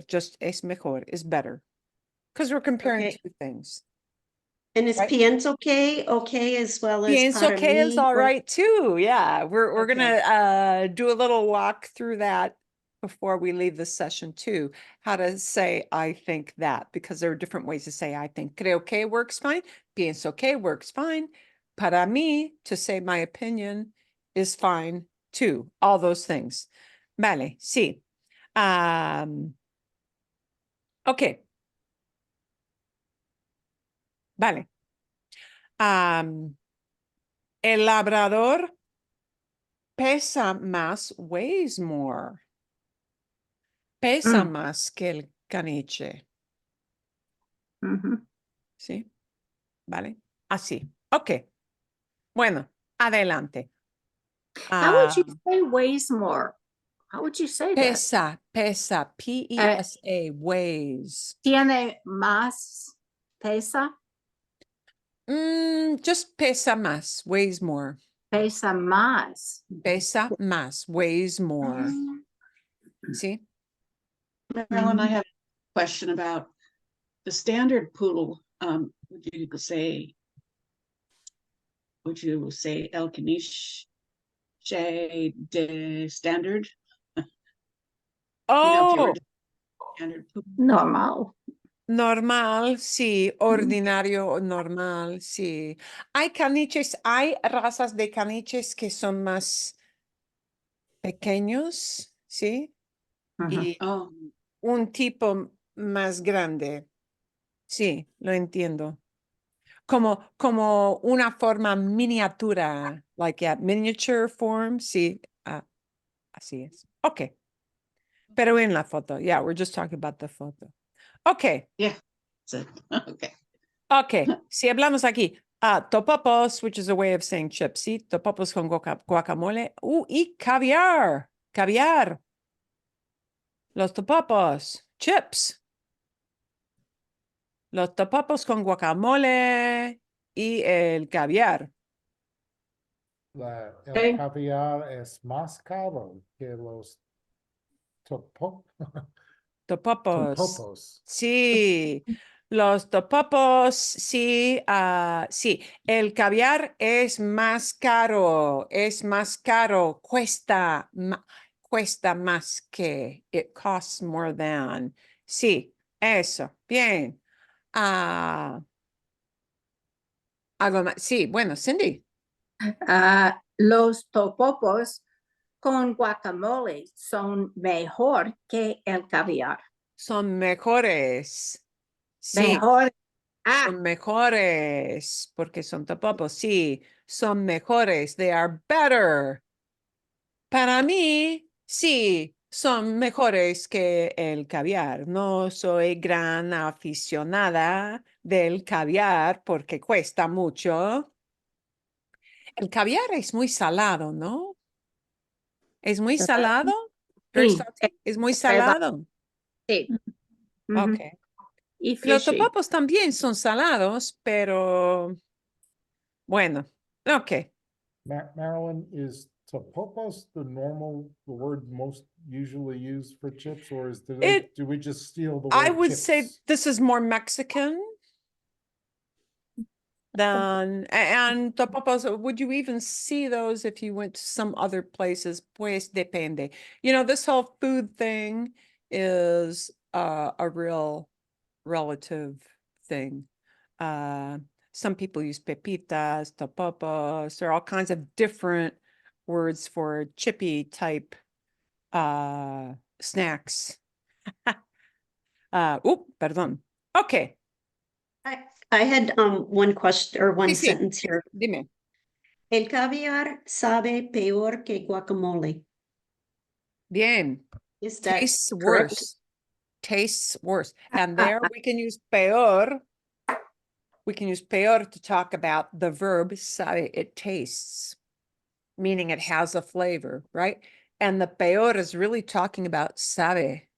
just es mejor, is better. Because we're comparing Okay. two things. And is Right. pienso que okay as well as Pienso para que is mí, all or- right too. Yeah, we're Okay. gonna do a little walk through that before we leave the session too. How to say I think that, because there are different ways to say I think. Creo que works fine. Pienso que works fine. Para mí, to say my opinion, is fine too. All those things. Vale, sí. Ok. Vale. El labrador pesa más, weighs more. Pesa Mm. más que el caniche. Ujú. ¿Sí? ¿Vale? Así. Ok. Bueno, adelante. How would you Ah, say weighs more? How would you say that? pesa, pesa, P-E-S-A, weighs. Tiene más pesa, Just pesa más, weighs more. pesa más. Pesa más, weighs more. ¿Sí? Marilyn, I have a question about the standard poodle. Would you say El Caniche de standard? You know, if you were Oh, to standard poodle. Normal. normal, sí. Ordinario, normal, sí. Hay caniches, hay razas de caniches que son más pequeños, ¿sí? Ujú. Y Oh, un tipo más grande. Sí, lo entiendo. Como una forma miniatura, like a miniature form, sí, así es. Ok. Pero en la foto, yeah, we're just talking about the photo. Ok, yeah. That's it. Okay. ok. Si hablamos aquí, topopos, which is a way of saying chips, sí, topopos con guacamole, y caviar, caviar. Los topopos, chips. Los topopos con guacamole y el caviar. El Sí. caviar es más caro que los Topopos. topopos. Sí, los topopos, sí, sí. El caviar es más caro, cuesta más que, it costs more than. Sí, eso, bien. Algo más, sí, bueno, Cindy. Los topopos con guacamole son mejor que el caviar. Son mejores. Sí, Mejor. son mejores porque son topopos. Sí, son mejores. They are better. Para mí, sí, son mejores que el caviar. No soy gran aficionada del caviar porque cuesta mucho. El caviar es muy salado, ¿no? ¿Es muy salado? Very Sí, salty? Es muy verdad, salado. sí. Ujú. Ok. Y Los fishy. topopos también son salados, pero bueno, ok. Marilyn, is topopos the word most usually used for chips, or do we just steal the I word would say chips? this is more Mexican and topopos. Would you even see those if you went to some other places? Pues depende. You know, this whole food thing is a real relative thing. Some people use pepitas, topopos. There are all kinds of different words for chippy type snacks. Perdón. Okay. I had one question or one Sí, sí. sentence here. Dime. El caviar sabe peor que guacamole. Bien. Is that Tastes correct? worse. Tastes worse. And there we can use peor. We can use peor to talk about the verb sabe. It tastes, meaning it has a flavor, right? And the peor is really talking about sabe,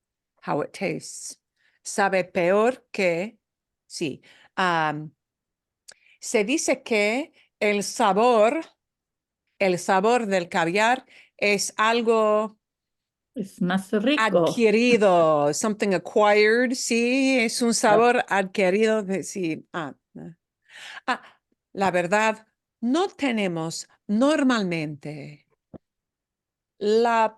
how it tastes. Sabe peor que, sí. Se dice que el sabor del caviar es algo Es más rico. adquirido, something acquired, sí, es un sabor adquirido, sí. La verdad, no tenemos normalmente la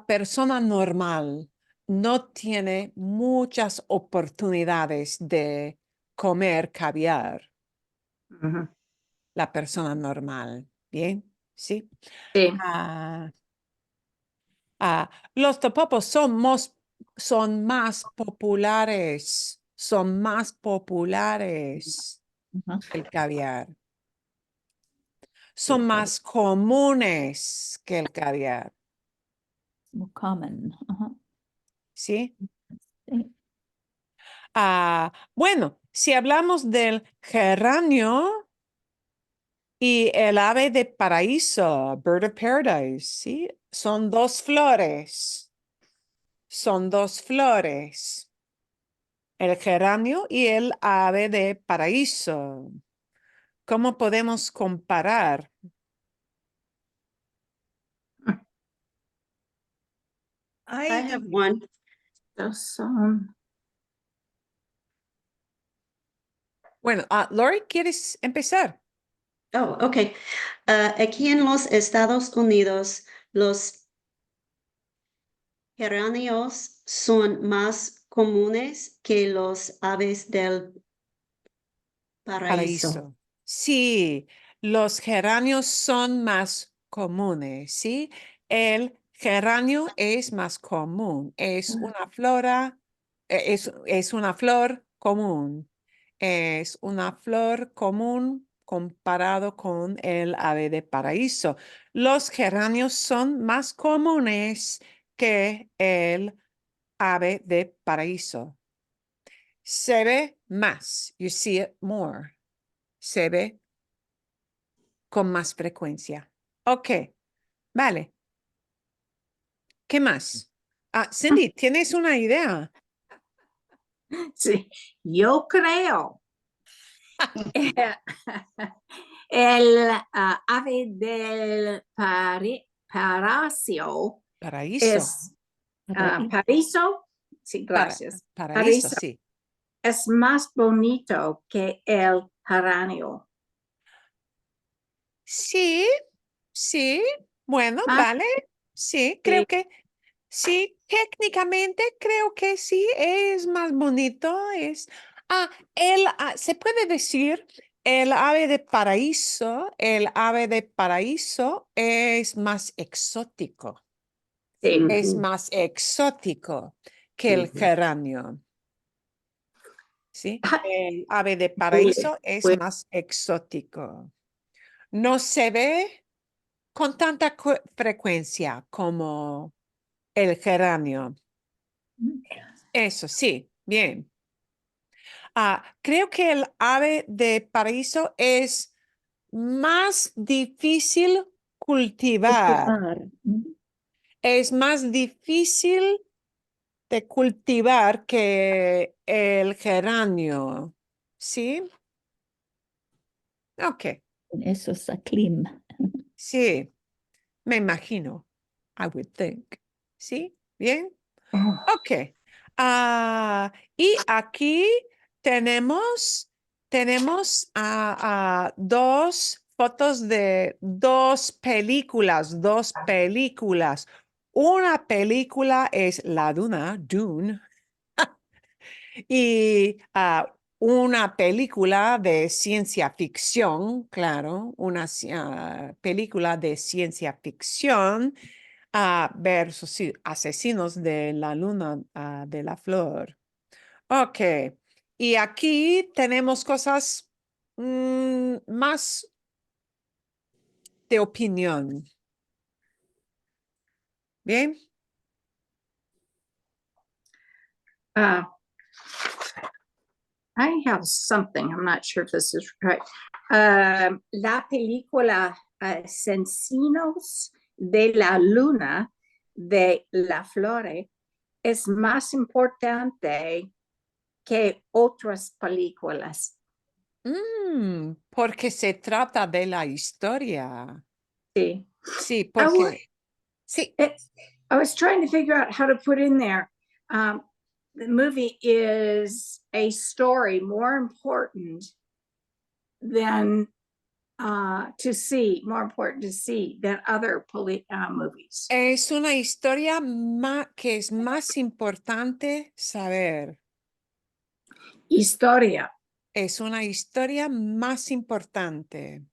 persona normal no tiene muchas oportunidades de comer caviar. Ujú. La persona normal, ¿bien? ¿Sí? Sí. Los topopos son más populares. Son más populares Ajá. que el caviar. Son más comunes que el caviar. More common. Ajá. ¿Sí? Sí. Bueno, si hablamos del geranio y el ave de paraíso, bird of paradise, ¿sí? Son dos flores. Son dos flores. El geranio y el ave de paraíso. ¿Cómo podemos comparar? I have one. Those son. Bueno, Lori, ¿quieres empezar? Oh, ok. Aquí en los Estados Unidos, los geranios son más comunes que los aves del paraíso. Paraíso. Sí, los geranios son más comunes, ¿sí? El geranio es más común, es una flora, es una flor común, es una flor común comparado con el ave de paraíso. Los geranios son más comunes que el ave de paraíso. Se ve más, you see it more. Se ve con más frecuencia. Ok, vale. ¿Qué más? Cindy, ¿tienes una idea? Sí, yo creo. El ave del paraíso Paraíso. es paraíso. Sí, gracias. Paraíso, Paraíso sí. es más bonito que el geranio. Sí, sí. Bueno, Más vale. Sí, que- creo que sí, técnicamente creo que sí es más bonito. Se puede decir el ave de paraíso es más exótico. sí. Es más exótico que el geranio. ¿Sí? El ave de paraíso es Pues, más exótico. No se ve con tanta frecuencia como el geranio. Eso sí, bien. Creo que el ave de paraíso es más difícil cultivar. Es más difícil de cultivar que el geranio. ¿Sí? Ok, Eso es aclim. sí, me imagino. I would think. ¿Sí? Bien. Ok. Y aquí tenemos dos fotos de dos películas, dos películas. Una película es La Duna, Dune, y una película de ciencia ficción, claro, una película de ciencia ficción versus sí, Asesinos de la Luna de la Flor. Ok, y aquí tenemos cosas más de opinión. Bien, uh, I have something. I'm not sure if this is right. La película Asesinos de la Luna de la Flore es más importante que otras películas. porque se trata de la historia. Sí. Sí, I wa- porque sí. I was trying to figure out how to put in there. The movie is a story more important than more important to see than other movies. Es una historia que es más importante saber. Historia. Es una historia más importante.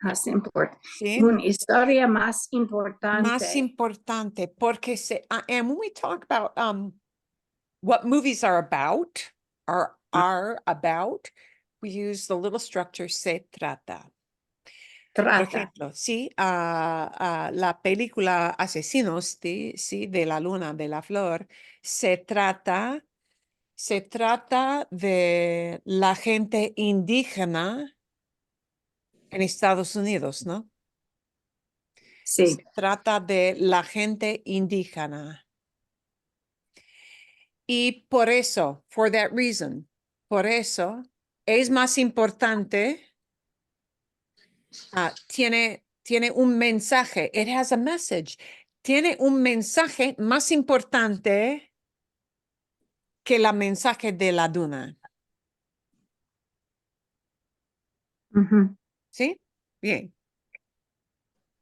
Más importante. ¿sí? Una historia más Más importante. importante, porque and when we talk about what movies are about, are about, we use the little structure se trata. Por Trata. ejemplo, sí, la película Asesinos, sí, de la Luna, de la Flor, se trata de la gente indígena en Estados Unidos, ¿no? Sí. Se trata de la gente indígena. Y por eso, for that reason, por eso es más importante, tiene un mensaje, it has a message, tiene un mensaje más importante que la mensaje de la duna. Ujú. ¿Sí? Bien.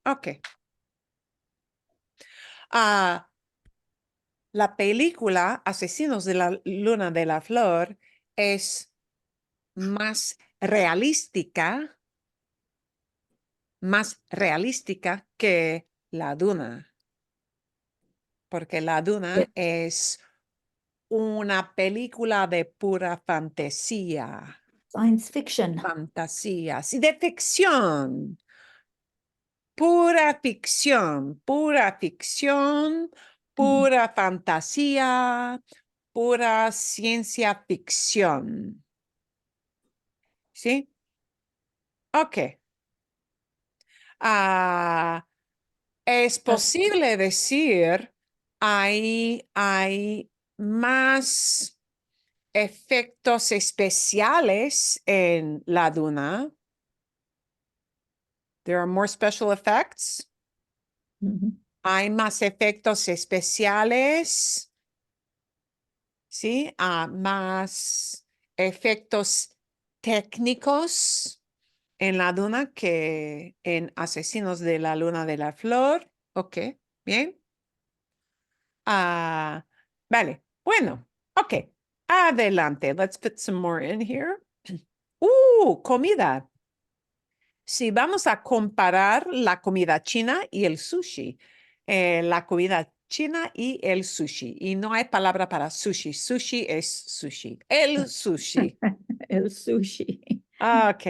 Ok. La película Asesinos de la Luna de la Flor es más realística que la duna, porque la duna es una película de pura fantasía. Science fiction. Fantasía, sí, de ficción. Pura ficción, pura ficción, pura fantasía, pura ciencia ficción. ¿Sí? Ok. Es posible decir, hay más efectos especiales en la duna. There are more special effects. Mhm. Hay más efectos especiales. ¿Sí? Más efectos técnicos en la duna que en Asesinos de la Luna de la Flor. Ok, bien. Vale, bueno, ok. Adelante, let's put some more in here. Comida. Si vamos a comparar la comida china y el sushi, la comida china y el sushi, y no hay palabra para sushi, sushi es sushi, el sushi. El sushi. Ok,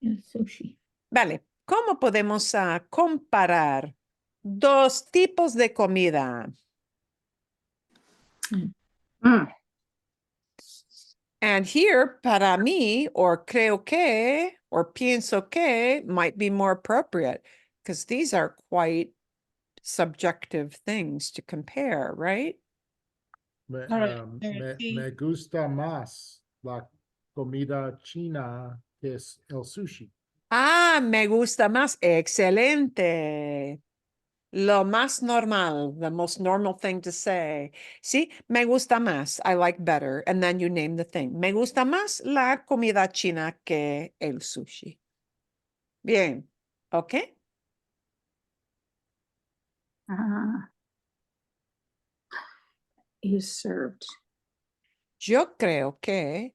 El sushi. vale, ¿cómo podemos comparar dos tipos de comida? Mm. And here, para mí, or creo que, or pienso que, might be more appropriate, because these are quite subjective things to compare, right? Me gusta más la comida china que es el sushi. Me gusta más. Excelente. Lo más normal, the most normal thing to say. Sí, me gusta más. I like better. And then you name the thing. Me gusta más la comida china que el sushi. Bien. ¿Ok? Is served. Yo creo que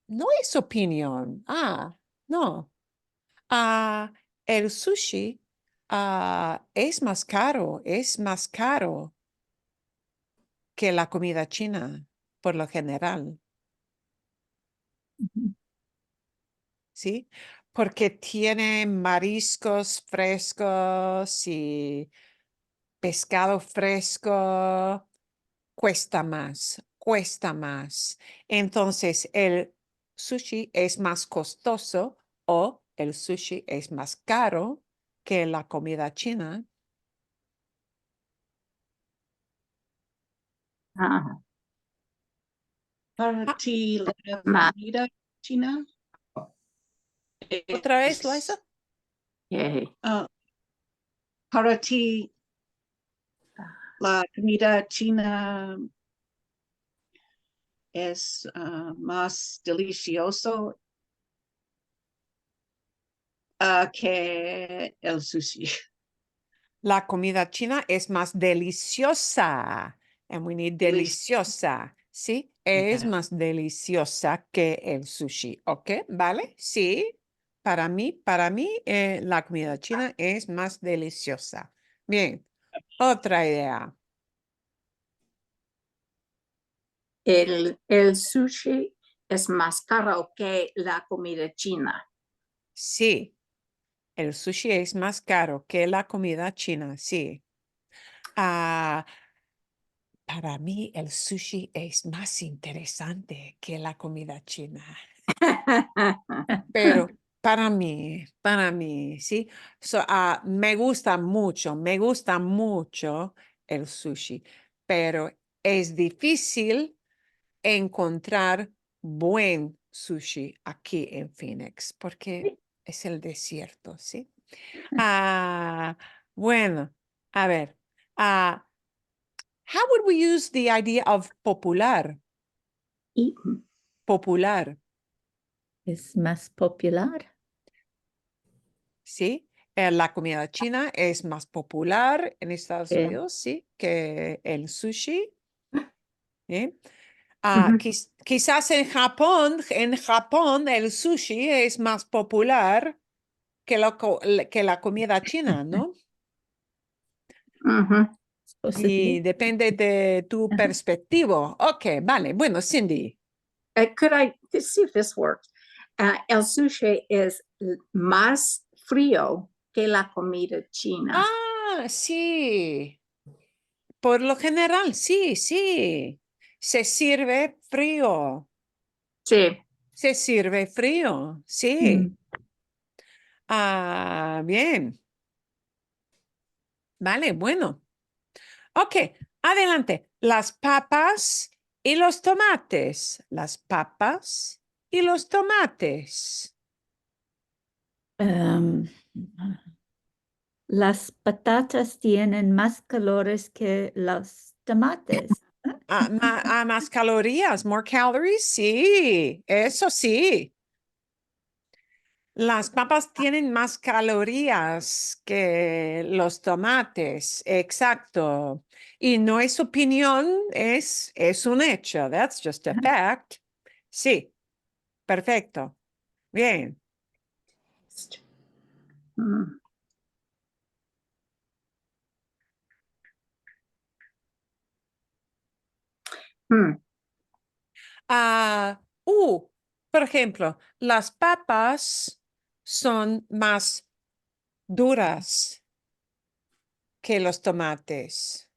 no es opinión. No. El sushi es más caro que la comida china, por lo general, Mhm. ¿sí? Porque tiene mariscos frescos y pescado fresco, cuesta más. Entonces, el sushi es más costoso o el sushi es más caro que la comida china. Para ti, la Ma- comida china. ¿Otra vez, es, Liza? Para ti, la comida china es más delicioso que el sushi. La comida china es más deliciosa. And we need deliciosa. ¿Sí? Es Yeah. más deliciosa que el sushi. ¿Ok? ¿Vale? Sí. para mí, la comida china es más deliciosa. Bien, otra idea. El sushi es más caro que la comida china. Sí, el sushi es más caro que la comida china, sí. Ah, para mí el sushi es más interesante que la comida china. Pero para mí, ¿sí? Me gusta mucho el sushi, pero es difícil encontrar buen sushi aquí en Phoenix porque es el desierto, ¿sí? Bueno, a ver, how would we use the idea of popular? Y- Popular. Es más popular. Sí, la comida china es más popular en Estados Sí. Unidos, sí, que el sushi. ¿Sí? Ujú. Quizás en Japón el sushi es más popular que la comida china, ¿no? Ujú. Y Posible. depende de tu perspectiva. Ok, vale. Bueno, Cindy. Let's see if this works. El sushi es más frío que la comida china. Sí. Por lo general, sí. Se sirve frío. Sí. Se sirve frío, sí. Mm. Bien. Vale, bueno. Ok, adelante. Las papas y los tomates. Las papas y los tomates. Em, las patatas tienen más calores que los tomates. Más calorías, more calories, sí, eso sí. Las papas tienen más calorías que los tomates, exacto. Y no es opinión, es un hecho. That's just a fact. Sí, perfecto. Bien. Mm. Mm. Por ejemplo, las papas son más duras que los tomates.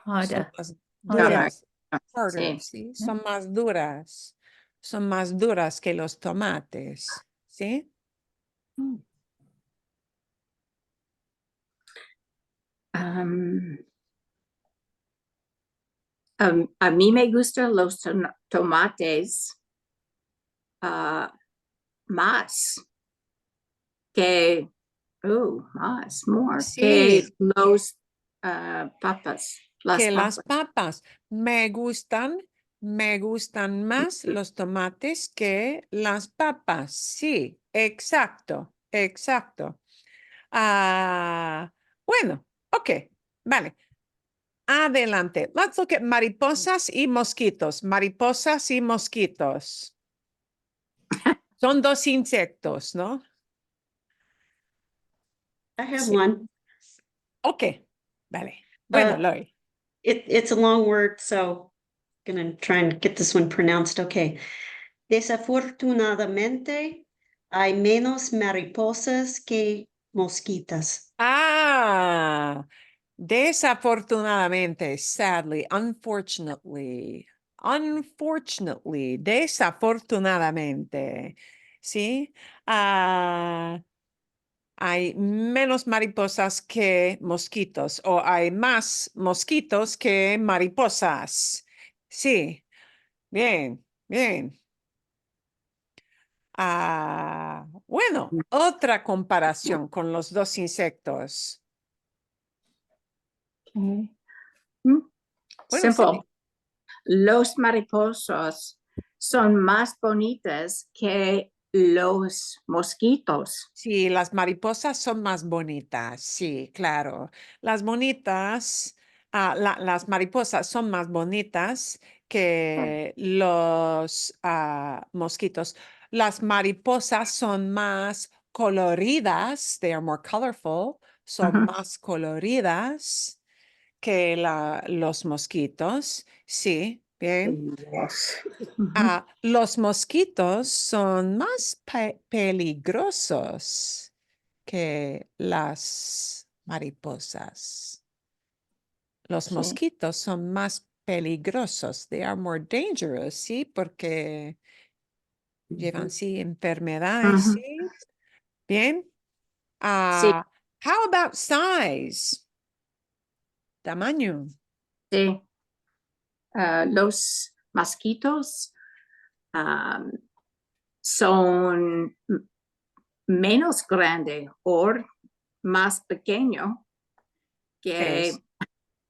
Son Harder. más Harder. duras. Harder, Sí. ¿sí? Son más duras. Son más duras que los tomates, ¿sí? Um, a mí me gustan los tomates más que, more que Sí, los papas. Las que las papas. papas me gustan más los tomates que las papas. Sí, exacto. Bueno, ok, vale. Adelante. Let's look at mariposas y mosquitos. Mariposas y mosquitos. Son dos insectos, ¿no? I have Sí. one. Ok, vale. Bueno, Lori. It's a long word, so gonna try and get this one pronounced okay. Desafortunadamente, hay menos mariposas que mosquitas. Desafortunadamente, sadly, unfortunately, desafortunadamente, ¿sí? Hay menos mariposas que mosquitos o hay más mosquitos que mariposas. Sí, bien. Bueno, otra comparación con los dos insectos. Okay. Bueno, Simple. Cindy. Los mariposos son más bonitas que los mosquitos. Sí, las mariposas son más bonitas, sí, claro. Las mariposas son más bonitas que los mosquitos. Las mariposas son más coloridas. They are more colorful. Son Ujú. más coloridas que los mosquitos. Sí, bien. Ujú. Los mosquitos son más peligrosos que las mariposas. Los Sí. mosquitos son más peligrosos. They are more dangerous, ¿sí? Porque llevan, sí, enfermedades, Ujú. ¿sí? Bien. Sí, How about size? Tamaño. sí. Los mosquitos son menos grande o más pequeño que Es.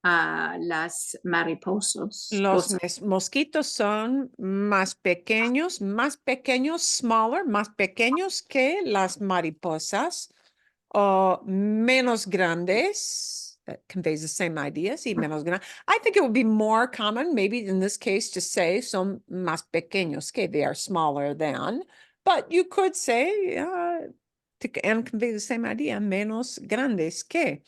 las mariposas. Los mosquitos son más pequeños, smaller, más pequeños que las mariposas, o menos grandes. That conveys the same idea. Sí, menos grande. I think it would be more common, maybe in this case, to say son más pequeños que they are smaller than. But you could say, and convey the same idea, menos grandes que.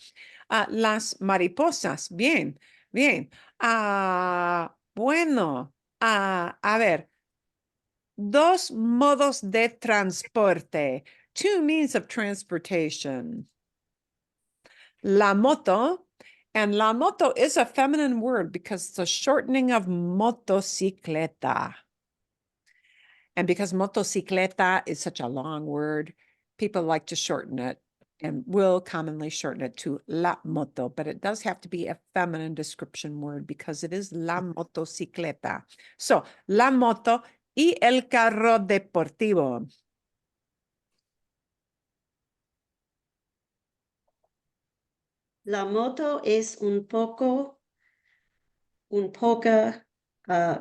Las mariposas, bien, bien. Bueno, a ver, dos modos de transporte, two means of transportation. La moto, and la moto is a feminine word because it's a shortening of motocicleta. And because motocicleta is such a long word, people like to shorten it and will commonly shorten it to la moto, but it does have to be a feminine description word because it is la motocicleta. So, la moto y el carro deportivo. La moto es un poco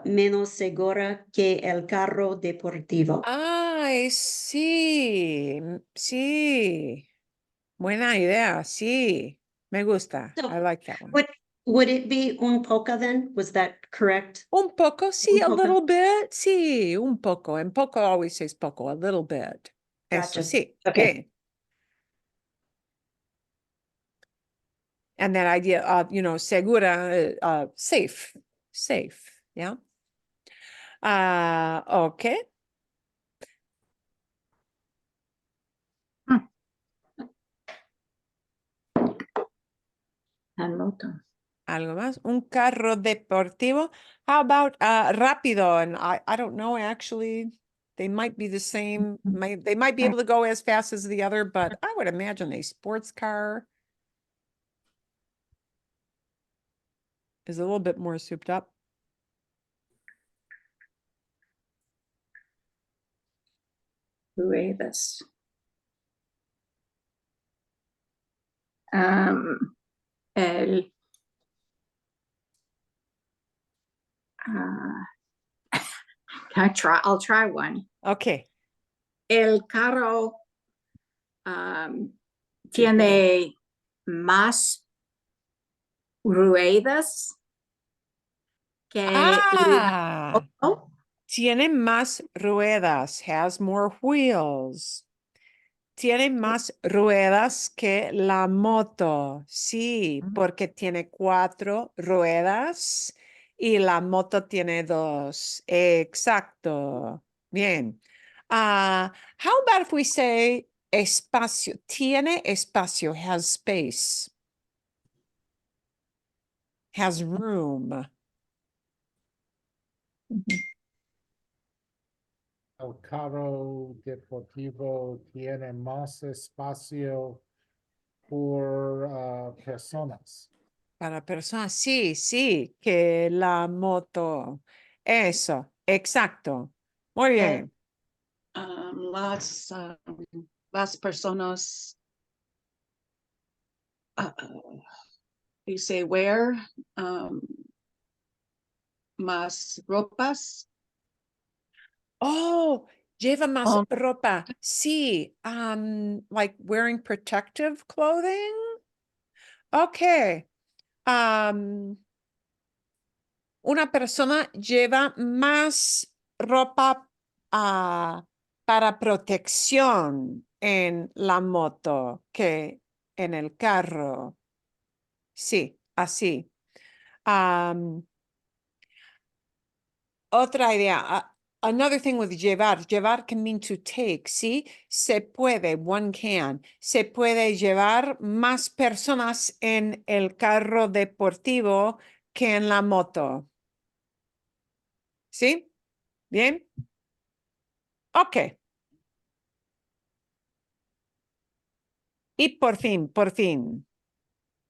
menos segura que el carro deportivo. Ay, sí, sí. Buena idea, sí. Me gusta. So, I like that one. Would it be un poco then? Was that correct? Un poco, sí, Un a poco. little bit, sí, un poco. And poco always says poco, a little bit. Eso, Gotcha. sí, Okay. bien. And that idea of, segura, safe, yeah. Okay. Anoto. Algo más. Un carro deportivo. How about rápido? And I don't know, actually. They might be the same. They might be able to go as fast as the other, but I would imagine a sports car is a little bit more souped up. Ruedas. El I'll try one. Okay. El carro tiene más ruedas que la moto. Tiene más ruedas, has more wheels. Tiene más ruedas que la moto, sí, porque tiene 4 ruedas y la moto tiene 2. Exacto. Bien. How about if we say espacio? Tiene espacio, has space, has room. El carro deportivo tiene más espacio por personas. Para personas, sí, sí, que la moto. Eso, exacto. Muy bien. Las personas, you say wear, más ropas. Oh, lleva más Oh. ropa. Sí, like wearing protective clothing. Okay. Una persona lleva más ropa para protección en la moto que en el carro. Sí, así. Otra idea. Another thing with llevar. Llevar can mean to take, ¿sí? Se puede, one can. Se puede llevar más personas en el carro deportivo que en la moto. ¿Sí? ¿Bien? Ok. Y por fin.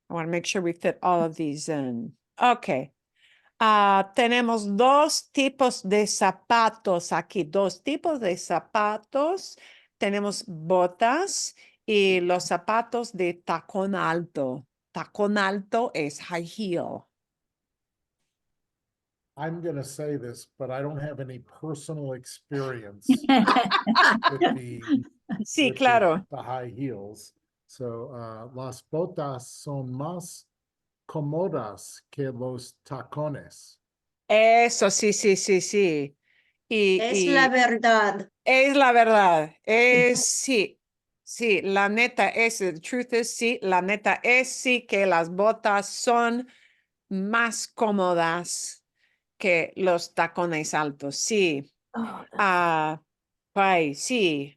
I want to make sure we fit all of these in. Ok. Tenemos dos tipos de zapatos aquí, dos tipos de zapatos. Tenemos botas y los zapatos de tacón alto. Tacón alto es high heel. I'm gonna say this, but I don't have any personal experience with Sí, with claro. the high heels. So, las botas son más cómodas que los tacones. Eso, sí. Es la verdad. Es la verdad. Sí, la neta es, the truth is, sí, la neta es, sí, que las botas son más cómodas que los tacones altos, sí. Sí.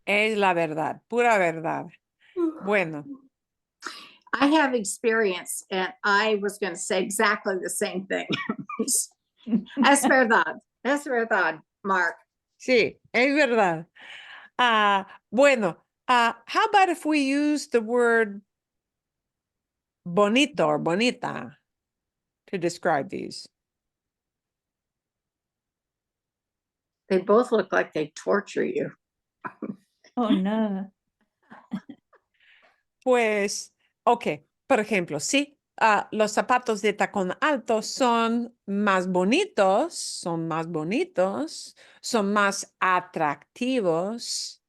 Es la verdad, pura verdad. Bueno, I have experience, and I was going to say exactly the same thing. Es verdad, Mark. sí, es verdad. Bueno, how about if we use the word bonito or bonita to describe these? They both look like they torture you. Oh, no. Pues, ok, por ejemplo, sí, los zapatos de tacón alto son más bonitos, son más atractivos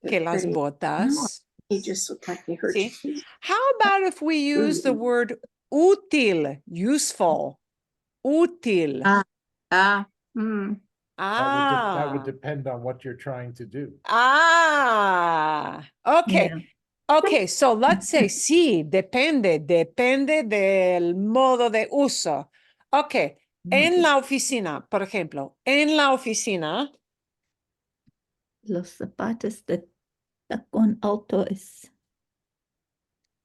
que las botas. He just looked like he hurt Sí. your feet. How about if we use the word útil, useful, útil? That would depend on what you're trying to do. Okay. Yeah. Okay, so let's say sí, depende del modo de uso. Okay, en la oficina, por ejemplo, en la oficina Los zapatos de tacón alto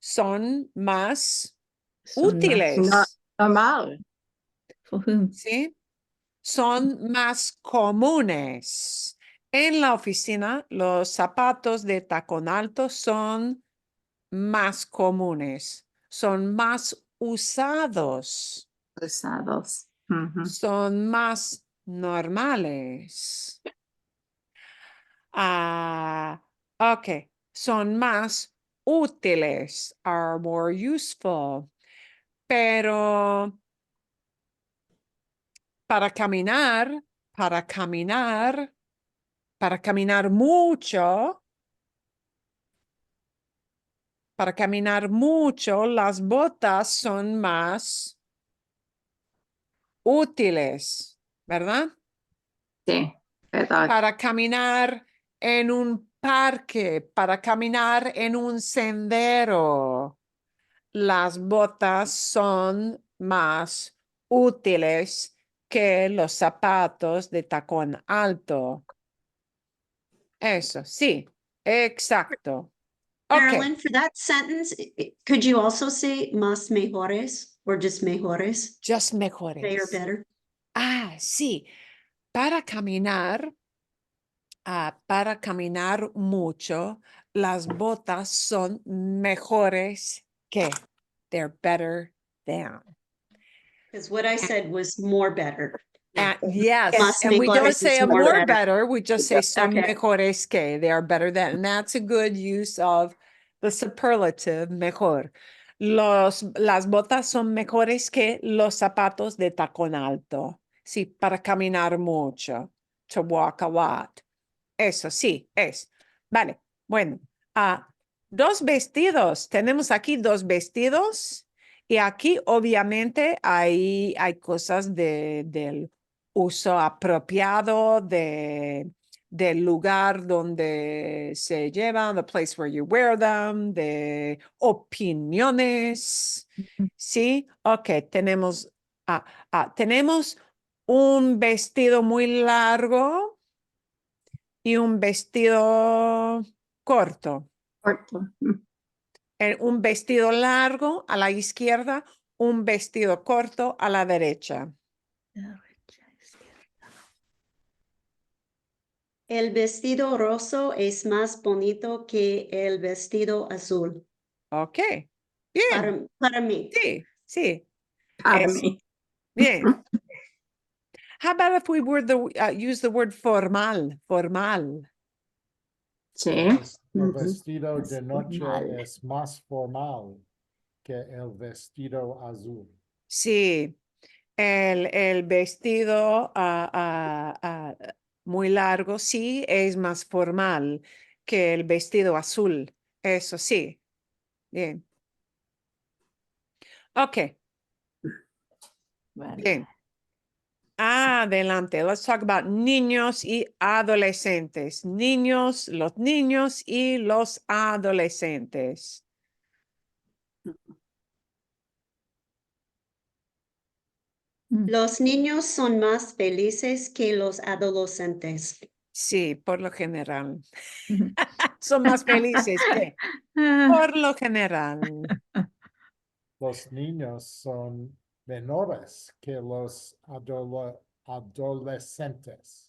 son más son útiles, más, Normal. for whom? ¿sí? Son más comunes. En la oficina, los zapatos de tacón alto son más comunes, son más usados, Usados. Mhm. son más normales. Ok, son más útiles, are more useful. Pero para caminar mucho, las botas son más útiles, ¿verdad? Sí, verdad. Para caminar en un parque, para caminar en un sendero, las botas son más útiles que los zapatos de tacón alto. Eso, sí, exacto. Okay, Marilyn, for that sentence, could you also say más mejores or just mejores? just They are mejores. better. Sí, para caminar mucho, las botas son mejores que. They're better than. Because what I said was more better. Yes, Más and we don't mejores say is a more more better. better, we just say son Okay. mejores que. They are better than. And that's a good use of the superlative mejor. Las botas son mejores que los zapatos de tacón alto. Sí, para caminar mucho. To walk a lot. Eso sí, es. Vale, bueno. Dos vestidos. Tenemos aquí dos vestidos. Y aquí obviamente hay cosas del uso apropiado del lugar donde se llevan, the place where you wear them, de opiniones. ¿Sí? Ok, tenemos un vestido muy largo y un vestido corto. Corto. Un vestido largo a la izquierda, un vestido corto a la derecha. El vestido roso es más bonito que el vestido azul. Ok, bien, Para mí. sí, sí, Para es- mí. bien. How about if we were use the word formal, formal? Sí. El Ujú. vestido Más de noche formal. es más formal que el vestido azul. Sí, el vestido muy largo, sí, es más formal que el vestido azul. Eso sí. Bien. Ok, Vale. bien. Adelante. Let's talk about niños y adolescentes. Los niños y los adolescentes. Los niños son más felices que los adolescentes. Sí, por lo general. Son más felices que Ah, por lo general. Los niños son menores que los adolescentes.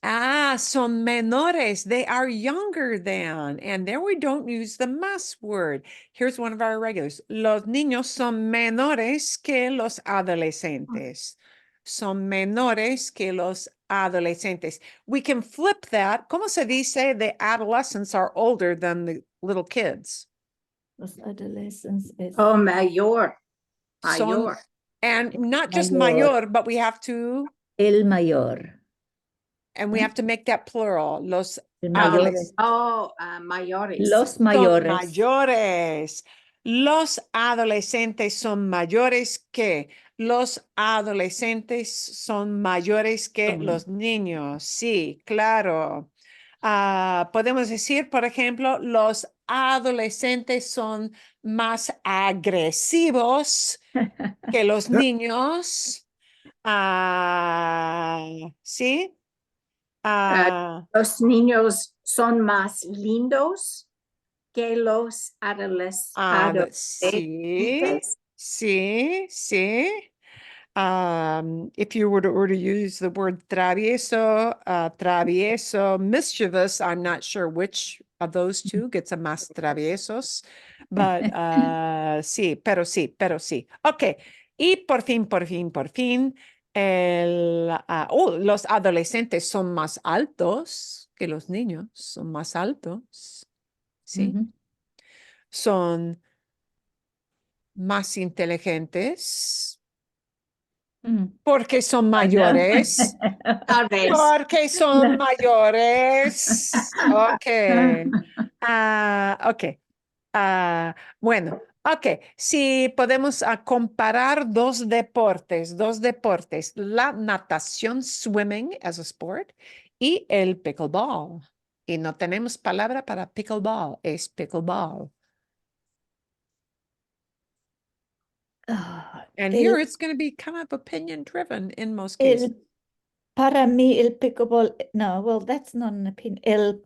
Son menores. They are younger than. And there we don't use the más word. Here's one of our regulars. Los niños son menores que los adolescentes. Son menores que los adolescentes. We can flip that. ¿Cómo se dice? The adolescents are older than the little kids. los adolescentes es Oh, mayor. Son, Mayor. and not just Mayor. mayor, but we have to, el mayor. and we have to make that plural. Los El mayor es- Oh, mayores. Los son mayores. mayores. Los adolescentes son mayores que. Los adolescentes son mayores que Son. los niños. Sí, claro. Podemos decir, por ejemplo, los adolescentes son más agresivos que los niños. ¿Sí? Los niños son más lindos que los Sí, adolescentes. sí, sí. If you were to use the word travieso, mischievous, I'm not sure which of those two gets a más traviesos, but sí, pero sí, pero sí. Ok, y por fin, los adolescentes son más altos que los niños, son más altos, ¿sí? Ujú. Son más inteligentes Mm. porque son Ah, no. mayores. Tal vez. Porque son mayores. Ok. Ok. Bueno, ok. Si podemos comparar dos deportes, la natación, swimming as a sport, y el pickleball. Y no tenemos palabra para pickleball, es pickleball. Ah, And el- here it's going to be kind of opinion driven in most cases. para mí el pickleball, no, well, that's not an opinion. El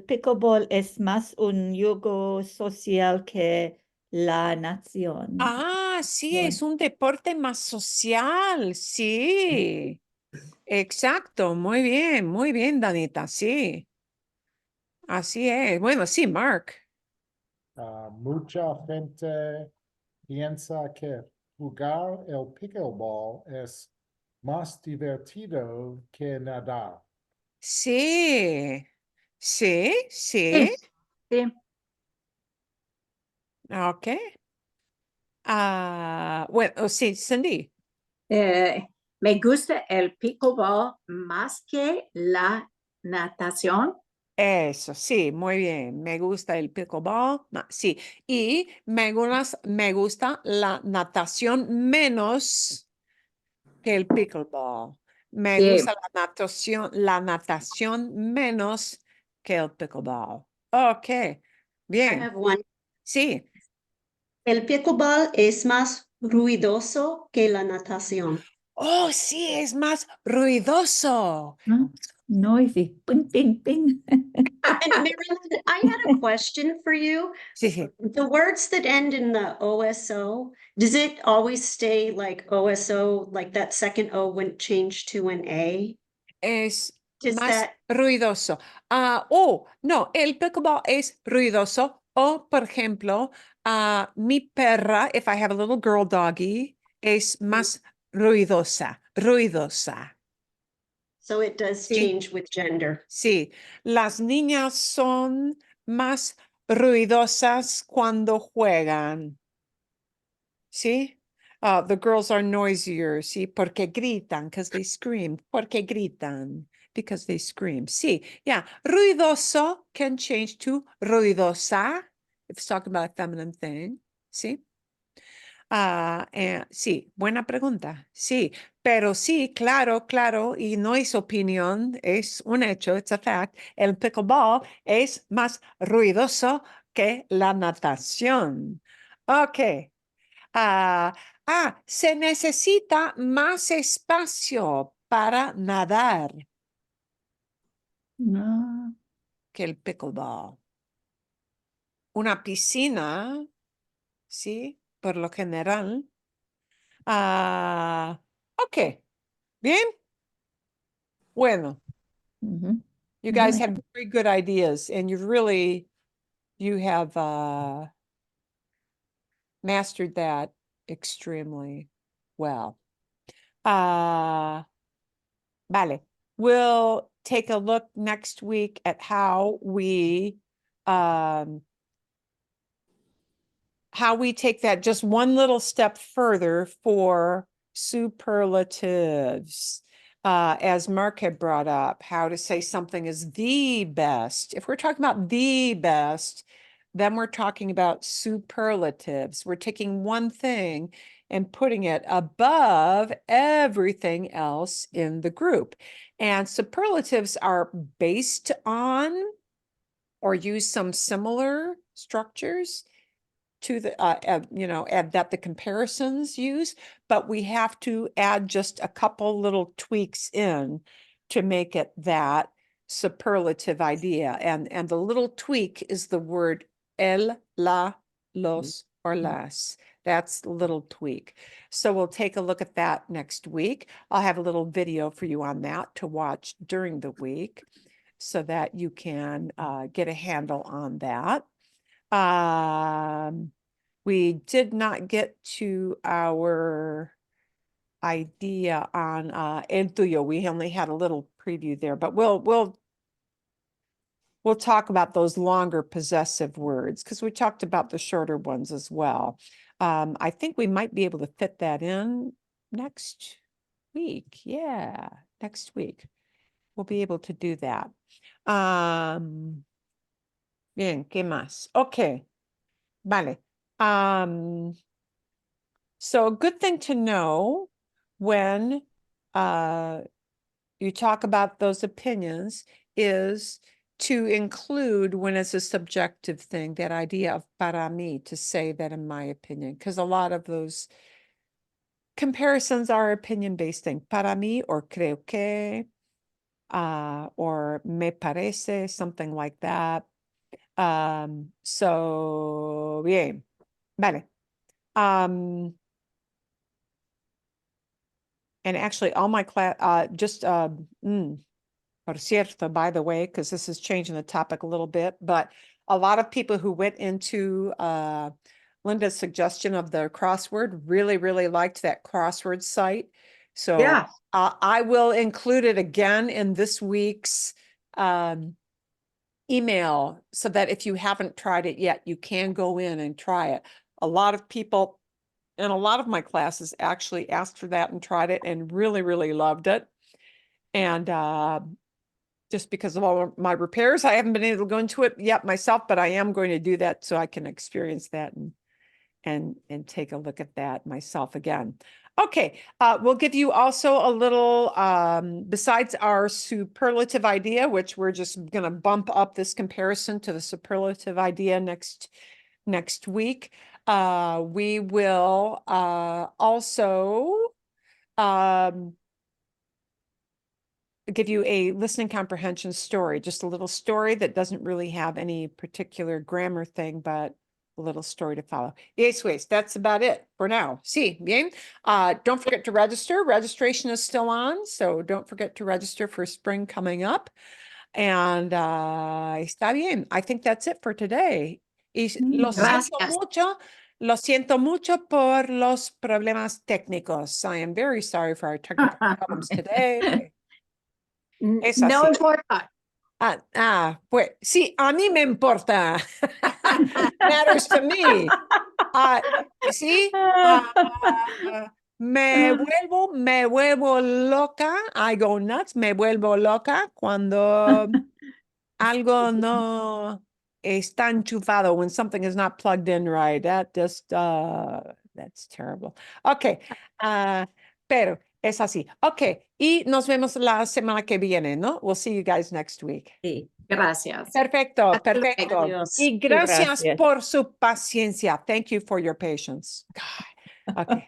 pickleball es más un juego social que la nación. Sí, es un deporte más social, sí. Exacto, muy bien, Danita, sí. Así es. Bueno, sí, Mark. Mucha gente piensa que jugar el pickleball es más divertido que nadar. Sí, sí, sí. Sí, sí. Ok. Bueno, sí, Cindy. Me gusta el pickleball más que la natación. Eso, sí, muy bien. Me gusta el pickleball, sí. Y me gusta la natación menos que el pickleball. Me Sí. gusta la natación menos que el pickleball. Ok, I bien. have one. Sí, El pickleball es más ruidoso que la natación. oh, sí, es más ruidoso. Huh? Noisy. Ping, ping, ping. And Marilyn, I had a question for you. Sí, sí. The words that end in the OSO, does it always stay like OSO, like that second O wouldn't change to an A? Es Does más that, ruidoso. No, el pickleball es ruidoso. O, por ejemplo, mi perra, if I have a little girl doggy, es más ruidosa, ruidosa. so it does Sí. change with gender? Sí, las niñas son más ruidosas cuando juegan. ¿Sí? The girls are noisier, sí, porque gritan, because they scream. Porque gritan, because they scream. Sí, yeah. Ruidoso can change to ruidosa, if it's talking about a feminine thing. Sí. Sí, buena pregunta. Sí, pero sí, claro, claro, y no es opinión, es un hecho, it's a fact. El pickleball es más ruidoso que la natación. Ok. Se necesita más espacio para nadar No. que el pickleball. Una piscina, sí, por lo general. Ok, bien. Bueno, Mhm. you guys Muy have very good ideas and you have mastered that extremely well. Vale. We'll take a look next week at how we take that just one little step further for superlatives. As Mark had brought up, how to say something is the best. If we're talking about the best, then we're talking about superlatives. We're taking one thing and putting it above everything else in the group. And superlatives are based on or use some similar structures to the that the comparisons use, but we have to add just a couple little tweaks in to make it that superlative idea. And the little tweak is the word el, la, los, or las. That's the little tweak. So we'll take a look at that next week. I'll have a little video for you on that to watch during the week so that you can get a handle on that. We did not get to our idea on El Tuyo. We only had a little preview there, but we'll talk about those longer possessive words because we talked about the shorter ones as well. I think we might be able to fit that in next week. Yeah, next week. We'll be able to do that. Bien, ¿qué más? Okay. Vale. So a good thing to know when you talk about those opinions is to include when it's a subjective thing, that idea of para mí, to say that in my opinion, because a lot of those comparisons are opinion-based thing. Para mí or creo que, or me parece, something like that. So bien, vale. And actually all my class, por cierto, by the way, because this is changing the topic a little bit, but a lot of people who went into Linda's suggestion of the crossword really, really liked that crossword site. So Yeah. I will include it again in this week's email so that if you haven't tried it yet, you can go in and try it. A lot of people in a lot of my classes actually asked for that and tried it and really, really loved it. And just because of all of my repairs, I haven't been able to go into it yet myself, but I am going to do that so I can experience that and and take a look at that myself again. Okay, we'll give you also a little, besides our superlative idea, which we're just gonna bump up this comparison to the superlative idea next week. We will also give you a listening comprehension story, just a little story that doesn't really have any particular grammar thing, but a little story to follow. Eso es, that's about it for now. Sí, bien. Don't forget to register. Registration is still on, so don't forget to register for spring coming up. And está bien. I think that's it for today. Y Gracias. lo siento mucho por los problemas técnicos. I am very sorry for our technical problems today. Es No así. importa. Pues sí, a mí me importa. Matters to me. Sí, me vuelvo loca. I go nuts. Me vuelvo loca cuando algo no está enchufado, when something is not plugged in right. That just, that's terrible. Okay. Pero es así. Okay. Y nos vemos la semana que viene, ¿no? We'll see you guys next week. Sí, gracias. Perfecto, Hasta luego. perfecto. Adiós. Y gracias Gracias. por su paciencia. Thank you for your patience. God. Okay.